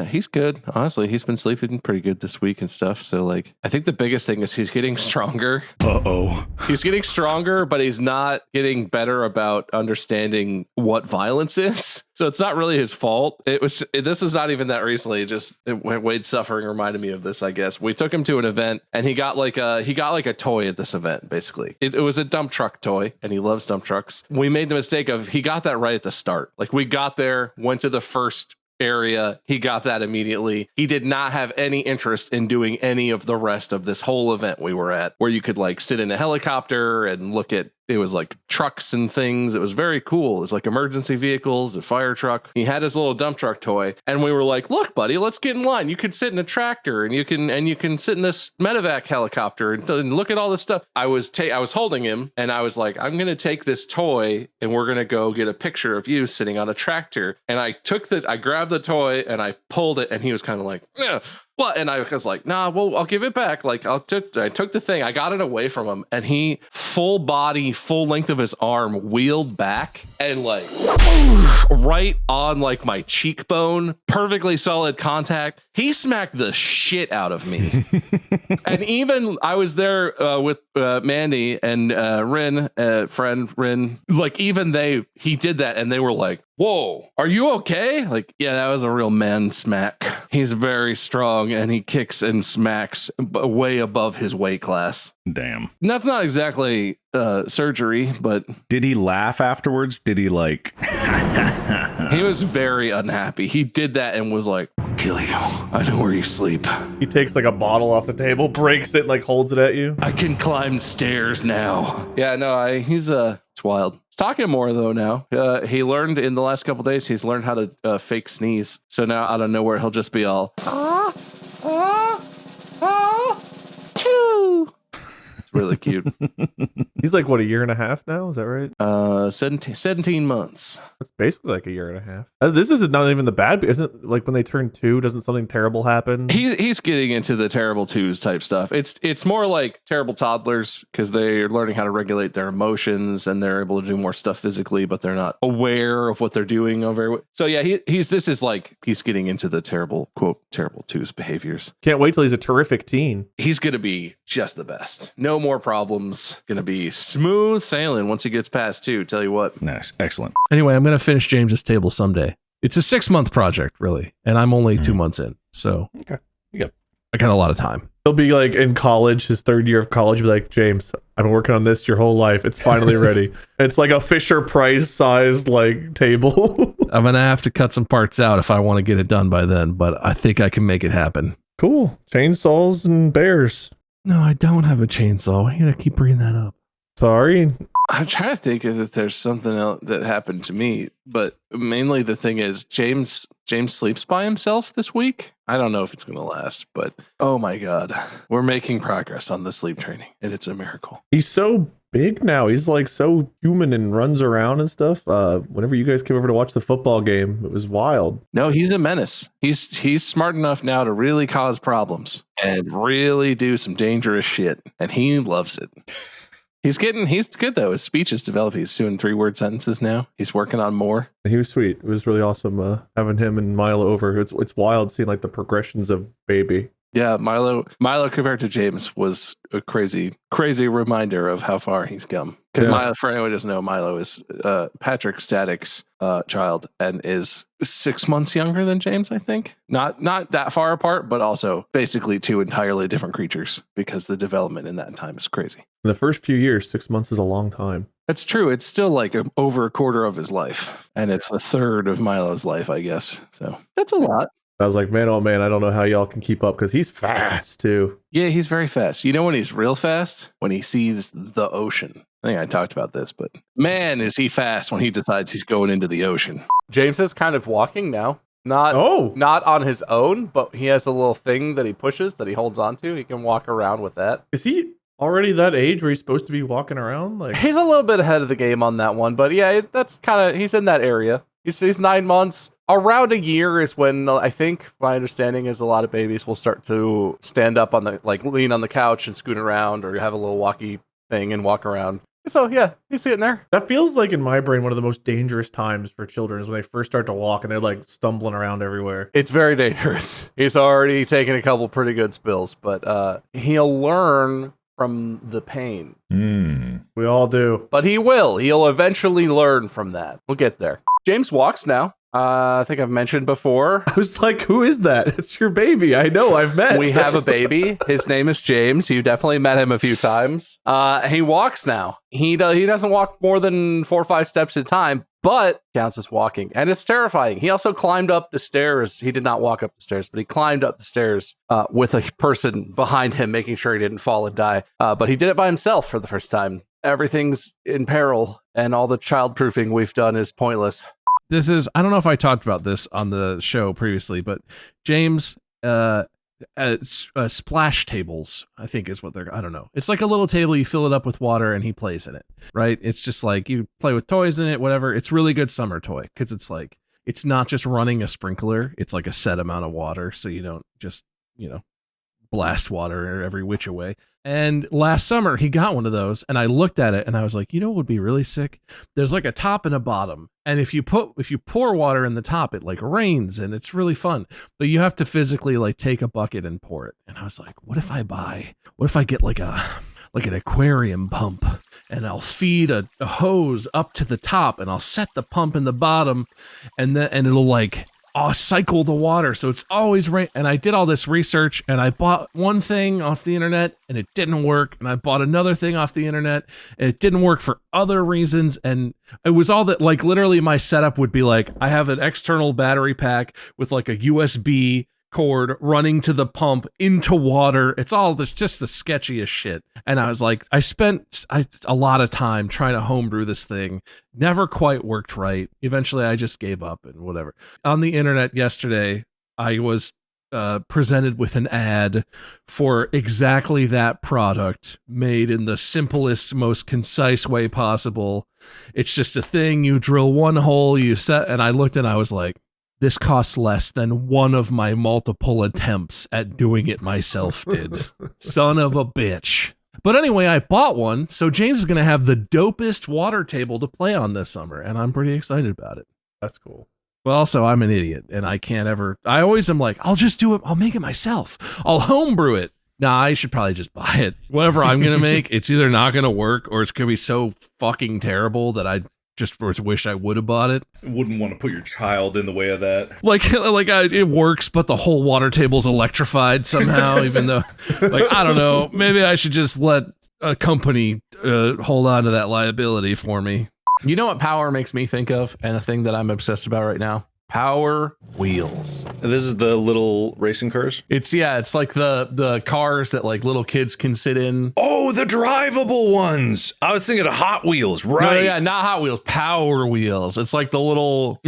He's good. Honestly, he's been sleeping pretty good this week and stuff. So like, I think the biggest thing is he's getting stronger. Uh-oh. He's getting stronger, but he's not getting better about understanding what violence is. So it's not really his fault. This is not even that recently. Wade's suffering reminded me of this, I guess. We took him to an event and he got like a toy at this event, basically. It was a dump truck toy and he loves dump trucks. We made the mistake of, he got that right at the start. Like we got there, went to the first area, he got that immediately. He did not have any interest in doing any of the rest of this whole event we were at, where you could like sit in a helicopter and look at, it was like trucks and things. It was very cool. It was like emergency vehicles, a fire truck. He had his little dump truck toy and we were like, look, buddy, let's get in line. You could sit in a tractor and you can sit in this medevac helicopter and look at all this stuff. I was holding him and I was like, I'm going to take this toy and we're going to go get a picture of you sitting on a tractor. And I grabbed the toy and I pulled it and he was kind of like, yeah. Well, and I was like, nah, well, I'll give it back. Like I took the thing, I got it away from him and he full body, full length of his arm wheeled back and like right on like my cheekbone, perfectly solid contact. He smacked the shit out of me. And even I was there with Mandy and Rin, friend Rin, like even he did that and they were like, whoa, are you okay? Like, yeah, that was a real man smack. He's very strong and he kicks and smacks way above his weight class. Damn. And that's not exactly surgery, but... Did he laugh afterwards? Did he like... He was very unhappy. He did that and was like, kill you. I know where you sleep. He takes like a bottle off the table, breaks it, like holds it at you. I can climb stairs now. Yeah, no, it's wild. He's talking more though now. He learned in the last couple days, he's learned how to fake sneeze. So now out of nowhere, he'll just be all, choo. It's really cute. He's like, what, a year and a half now? Is that right? 17 months. That's basically like a year and a half. This is not even the bad. Isn't like when they turn 2, doesn't something terrible happen? He's getting into the terrible twos type stuff. It's more like terrible toddlers because they're learning how to regulate their emotions and they're able to do more stuff physically, but they're not aware of what they're doing over. So yeah, he's getting into the terrible twos behaviors. Can't wait till he's a terrific teen. He's gonna be just the best. No more problems. Gonna be smooth sailing once he gets past 2. Tell you what. Nice. Excellent. Anyway, I'm going to finish James's table someday. It's a 6-month project, really, and I'm only 2 months in, so Okay. Yep. I got a lot of time. He'll be like in college, his 3rd year of college, be like, James, I've been working on this your whole life. It's finally ready. It's like a Fisher Price sized like table. I'm going to have to cut some parts out if I want to get it done by then, but I think I can make it happen. Cool. Chainsaws and bears. No, I don't have a chainsaw. Why do you keep bringing that up? Sorry. I'm trying to think if there's something else that happened to me, but mainly the thing is James sleeps by himself this week. I don't know if it's going to last, but oh my God, we're making progress on the sleep training and it's a miracle. He's so big now. He's like so human and runs around and stuff. Whenever you guys came over to watch the football game, it was wild. No, he's a menace. He's smart enough now to really cause problems and really do some dangerous shit. And he loves it. He's good though. His speech is developing. He's doing 3-word sentences now. He's working on more. He was sweet. It was really awesome having him and Milo over. It's wild seeing like the progressions of baby. Yeah, Milo compared to James was a crazy reminder of how far he's come. Because Milo, for anyone who doesn't know, Milo is Patrick Static's child and is 6 months younger than James, I think. Not that far apart, but also basically 2 entirely different creatures because the development in that time is crazy. In the first few years, 6 months is a long time. That's true. It's still like over a quarter of his life. And it's a third of Milo's life, I guess. So that's a lot. I was like, man, oh man, I don't know how y'all can keep up because he's fast too. Yeah, he's very fast. You know when he's real fast? When he sees the ocean. I think I talked about this, but man, is he fast when he decides he's going into the ocean. James is kind of walking now. Not on his own, but he has a little thing that he pushes that he holds onto. He can walk around with that. Is he already that age where he's supposed to be walking around? Like he's a little bit ahead of the game on that one, but yeah, he's in that area. He's 9 months. Around a year is when I think my understanding is a lot of babies will start to stand up on the lean on the couch and scoot around or have a little walkie thing and walk around. So yeah, he's getting there. That feels like in my brain one of the most dangerous times for children is when they first start to walk and they're like stumbling around everywhere. It's very dangerous. He's already taken a couple pretty good spills, but he'll learn from the pain. We all do. But he'll eventually learn from that. We'll get there. James walks now. I think I've mentioned before. I was like, who is that? It's your baby. I know, I've met. We have a baby. His name is James. You definitely met him a few times. He walks now. He doesn't walk more than 4 or 5 steps at a time, but counts as walking. And it's terrifying. He also climbed up the stairs. He did not walk up the stairs, but he climbed up the stairs with a person behind him, making sure he didn't fall and die. But he did it by himself for the first time. Everything's in peril, and all the childproofing we've done is pointless. I don't know if I talked about this on the show previously, but James, splash tables, I think is what I don't know. It's like a little table, you fill it up with water and he plays in it, right? It's just like you play with toys in it, whatever. It's really good summer toy because it's not just running a sprinkler. It's like a set amount of water. So you don't just, blast water every which way. And last summer he got one of those and I looked at it and I was like, what would be really sick? There's like a top and a bottom. And if you pour water in the top, it like rains and it's really fun, but you have to physically like take a bucket and pour it. And I was like, what if I get like an aquarium pump and I'll feed a hose up to the top and I'll set the pump in the bottom and it'll like cycle the water so it's always rain. And I did all this research and I bought one thing off the internet and it didn't work, and I bought another thing off the internet and it didn't work for other reasons. And it was all that, like, literally my setup would be like, I have an external battery pack with like a USB cord running to the pump into water. It's all this, just the sketchiest shit. And I was like, I spent a lot of time trying to homebrew this thing. Never quite worked right. Eventually I just gave up and whatever. On the internet yesterday, I was presented with an ad for exactly that product, made in the simplest, most concise way possible. It's just a thing. You drill one hole, you set, and I looked and I was like, this costs less than one of my multiple attempts at doing it myself did. Son of a bitch. But anyway, I bought one, so James is going to have the dopest water table to play on this summer, and I'm pretty excited about it. That's cool. Well, also, I'm an idiot, and I always am like, I'll just do it. I'll make it myself. I'll homebrew it. Nah, I should probably just buy it. Whatever I'm going to make, it's either not going to work or it's going to be so fucking terrible that I just wish I would have bought it. Wouldn't want to put your child in the way of that. It works, but the whole water table's electrified somehow, even though, I don't know. Maybe I should just let a company hold on to that liability for me. You know what power makes me think of, and a thing that I'm obsessed about right now? Power wheels. This is the little racing cars? It's like the cars that like little kids can sit in. Oh, the drivable ones. I was thinking of Hot Wheels, right? No, yeah, not Hot Wheels, Power Wheels. It's like a little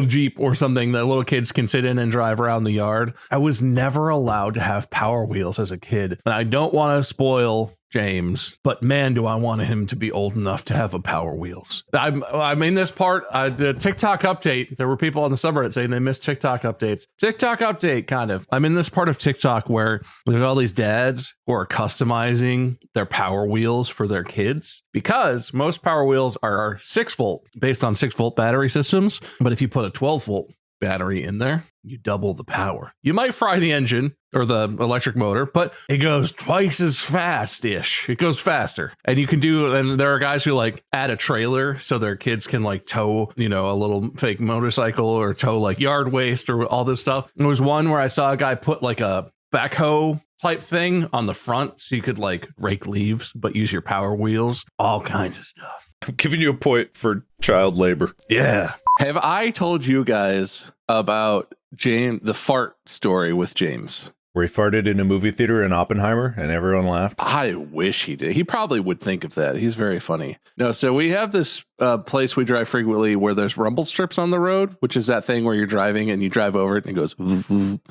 Jeep or something that little kids can sit in and drive around the yard. I was never allowed to have Power Wheels as a kid. And I don't want to spoil James, but man, do I want him to be old enough to have a Power Wheels. I'm in this part, the TikTok update. There were people on the subreddit saying they missed TikTok updates. TikTok update, kind of. I'm in this part of TikTok where there's all these dads who are customizing their Power Wheels for their kids, because most Power Wheels are 6 volt, based on 6 volt battery systems. But if you put a 12 volt battery in there, you double the power. You might fry the engine or the electric motor, but it goes twice as fast-ish. It goes faster. And there are guys who like add a trailer so their kids can like tow, a little fake motorcycle or tow like yard waste or all this stuff. There was one where I saw a guy put like a backhoe type thing on the front so you could like rake leaves, but use your Power Wheels. All kinds of stuff. I'm giving you a point for child labor. Yeah. Have I told you guys about the fart story with James? Where he farted in a movie theater in Oppenheimer and everyone laughed? I wish he did. He probably would think of that. He's very funny. No, so we have this place we drive frequently where there's rumble strips on the road, which is that thing where you're driving and you drive over it and it goes.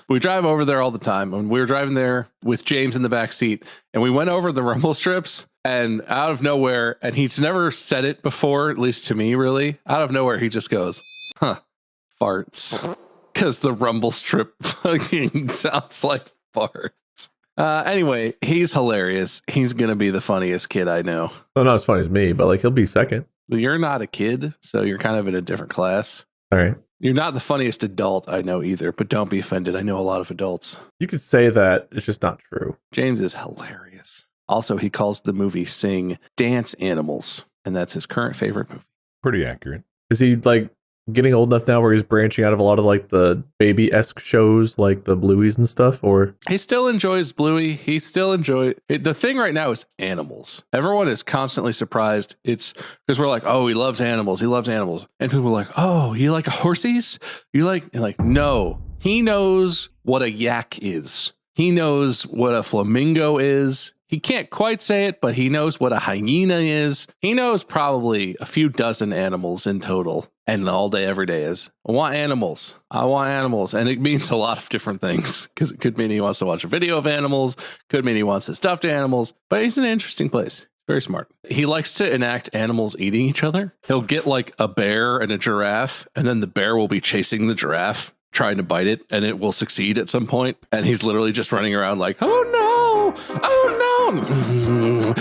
We drive over there all the time. And we were driving there with James in the back seat, and we went over the rumble strips, and out of nowhere, and he's never said it before, at least to me, really, out of nowhere, he just goes, farts. Because the rumble strip fucking sounds like farts. Anyway, he's hilarious. He's going to be the funniest kid I know. Well, not as funny as me, but like he'll be second. You're not a kid, so you're kind of in a different class. All right. You're not the funniest adult I know either, but don't be offended. I know a lot of adults. You could say that. It's just not true. James is hilarious. Also, he calls the movie Sing Dance Animals, and that's his current favorite movie. Pretty accurate. Is he like getting old enough now where he's branching out of a lot of like the baby-esque shows like the Blueies and stuff? Or he still enjoys Bluey. He still enjoys it. The thing right now is animals. Everyone is constantly surprised. It's because we're like, oh, he loves animals. He loves animals. And people are like, oh, you like horsies? You like no. He knows what a yak is. He knows what a flamingo is. He can't quite say it, but he knows what a hyena is. He knows probably a few dozen animals in total. And all day, every day is, I want animals. I want animals. And it means a lot of different things, because it could mean he wants to watch a video of animals, could mean he wants to stuffed animals, but he's in an interesting place. Very smart. He likes to enact animals eating each other. He'll get like a bear and a giraffe, and then the bear will be chasing the giraffe, trying to bite it, and it will succeed at some point. And he's literally just running around like, oh no, oh no,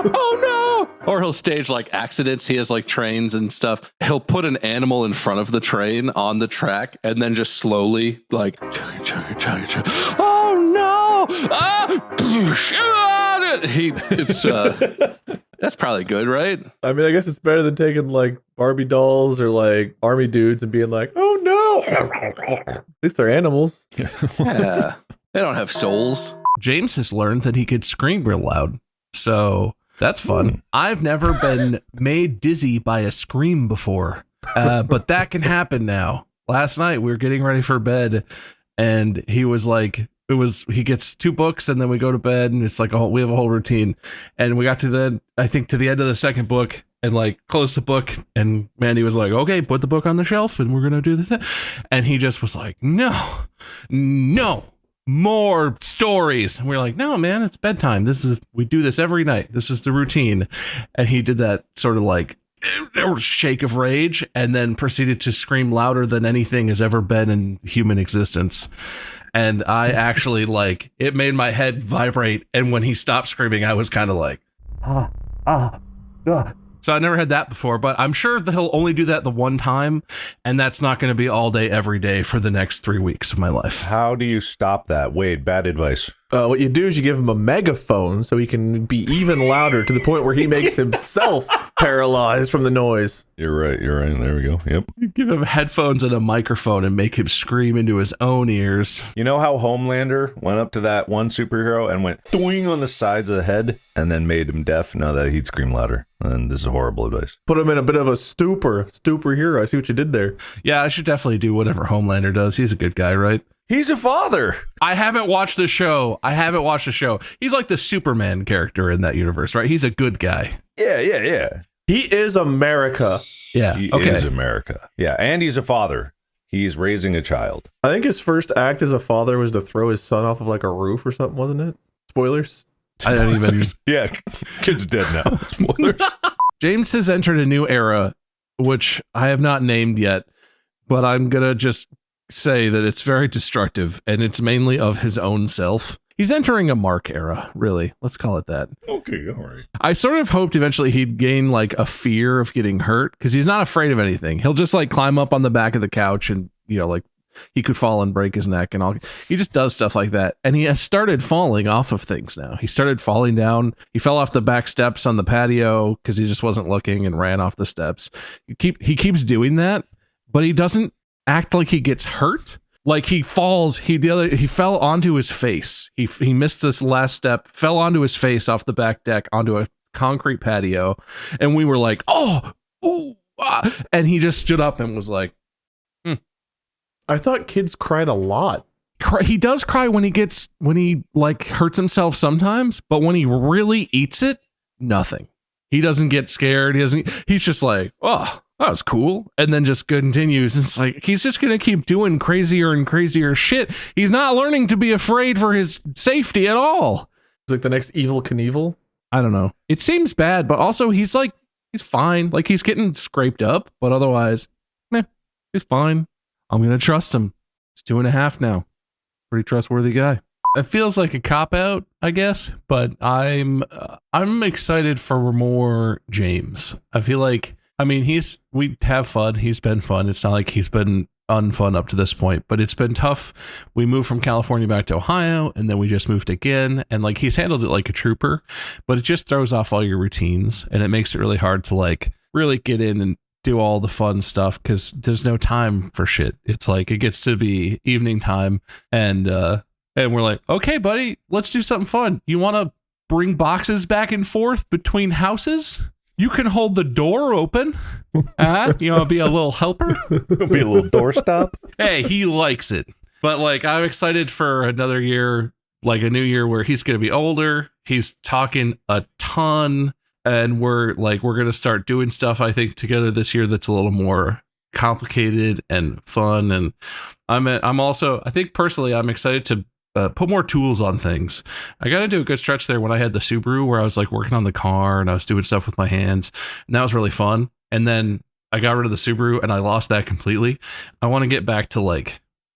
oh no. Or he'll stage like accidents. He has like trains and stuff. He'll put an animal in front of the train on the track and then just slowly like, chugga, chugga, chugga, chugga. Oh no. That's probably good, right? I mean, I guess it's better than taking like Barbie dolls or like army dudes and being like, oh no. At least they're animals. Yeah. They don't have souls. James has learned that he could scream real loud. So that's fun. I've never been made dizzy by a scream before, but that can happen now. Last night we were getting ready for bed, and he was like, he gets 2 books, and then we go to bed, and it's like we have a whole routine. And we got to the end of the second book, and like closed the book, and Mandy was like, okay, put the book on the shelf, and we're gonna do this. And he just was like, no. more stories. And we're like, no, man, it's bedtime. We do this every night. This is the routine. And he did that sort of like shake of rage and then proceeded to scream louder than anything has ever been in human existence. And I actually it made my head vibrate. And when he stopped screaming, I was kind of like, So I never had that before, but I'm sure that he'll only do that the one time, and that's not going to be all day, every day for the next 3 weeks of my life. How do you stop that? Wade, bad advice. What you do is you give him a megaphone so he can be even louder to the point where he makes himself paralyzed from the noise. You're right. There we go. Yep. You give him headphones and a microphone and make him scream into his own ears. You know how Homelander went up to that one superhero and went doing on the sides of the head and then made him deaf? Now that he'd scream louder. And this is horrible advice. Put him in a bit of a stupor hero. I see what you did there. Yeah, I should definitely do whatever Homelander does. He's a good guy, right? He's a father. I haven't watched the show. He's like the Superman character in that universe, right? He's a good guy. Yeah. He is America. Yeah. He is America. Yeah, and he's a father. He's raising a child. I think his first act as a father was to throw his son off of like a roof or something, wasn't it? Spoilers. I don't even. Yeah, kid's dead now. Spoilers. James has entered a new era, which I have not named yet, but I'm going to just say that it's very destructive, and it's mainly of his own self. He's entering a Mark era, really. Let's call it that. Okay, all right. I sort of hoped eventually he'd gain like a fear of getting hurt, because he's not afraid of anything. He'll just like climb up on the back of the couch and, like he could fall and break his neck and all. He just does stuff like that. And he has started falling off of things now. He started falling down. He fell off the back steps on the patio because he just wasn't looking and ran off the steps. He keeps doing that, but he doesn't act like he gets hurt. Like he falls, he fell onto his face. He missed this last step, fell onto his face off the back deck onto a concrete patio, and we were like, "Oh, ooh!" And he just stood up and was like, I thought kids cried a lot. He does cry when he like hurts himself sometimes, but when he really eats it, nothing. He doesn't get scared. He's just like, "Oh, that was cool," and then just continues. It's like he's just gonna keep doing crazier and crazier shit. He's not learning to be afraid for his safety at all. It's like the next Evil Knievel. I don't know. It seems bad, but also he's fine. Like he's getting scraped up, but otherwise, he's fine. I'm gonna trust him. It's 2.5 now. Pretty trustworthy guy. It feels like a cop-out, I guess, but I'm excited for more James. I feel like, we have fun. He's been fun. It's not like he's been unfun up to this point, but it's been tough. We moved from California back to Ohio, and then we just moved again, and like he's handled it like a trooper, but it just throws off all your routines, and it makes it really hard to like really get in and do all the fun stuff because there's no time for shit. It's like it gets to be evening time, and we're like, okay, buddy, let's do something fun. You want to bring boxes back and forth between houses? You can hold the door open. You want to be a little helper? Be a little doorstop. Hey, he likes it. But like, I'm excited for another year, like a new year where he's going to be older. He's talking a ton, and we're going to start doing stuff, I think, together this year that's a little more complicated and fun. And I'm also, I think personally, I'm excited to put more tools on things. I got into a good stretch there when I had the Subaru where I was like working on the car and I was doing stuff with my hands, and that was really fun. And then I got rid of the Subaru and I lost that completely. I want to get back to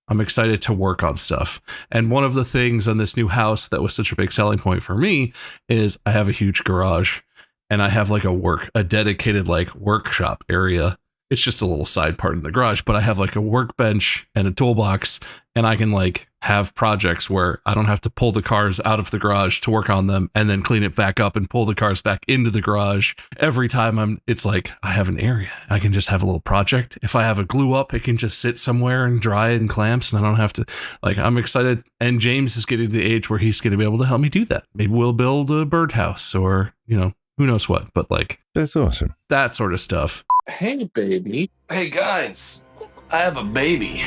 I'm excited to work on stuff. And one of the things on this new house that was such a big selling point for me is I have a huge garage, and I have a dedicated workshop area. It's just a little side part in the garage, but I have a workbench and a toolbox, and I can have projects where I don't have to pull the cars out of the garage to work on them and then clean it back up and pull the cars back into the garage. Every time it's I have an area. I can just have a little project. If I have a glue up, it can just sit somewhere and dry in clamps, and I don't have to I'm excited. And James is getting to the age where he's going to be able to help me do that. Maybe we'll build a birdhouse or, who knows what, but that's awesome. That sort of stuff. Hey, baby. Hey, guys, I have a baby.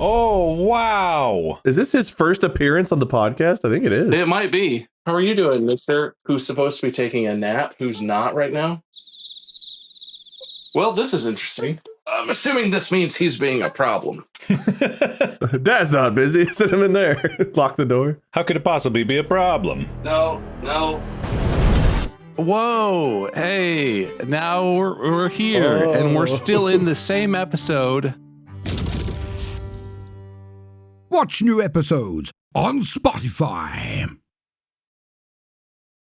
Oh, wow. Is this his first appearance on the podcast? I think it is. It might be. How are you doing, mister? Who's supposed to be taking a nap, who's not right now? Well, this is interesting. I'm assuming this means he's being a problem. Dad's not busy. Sit him in there. Lock the door. How could it possibly be a problem? No. Whoa, hey, now we're here and we're still in the same episode. Watch new episodes on Spotify.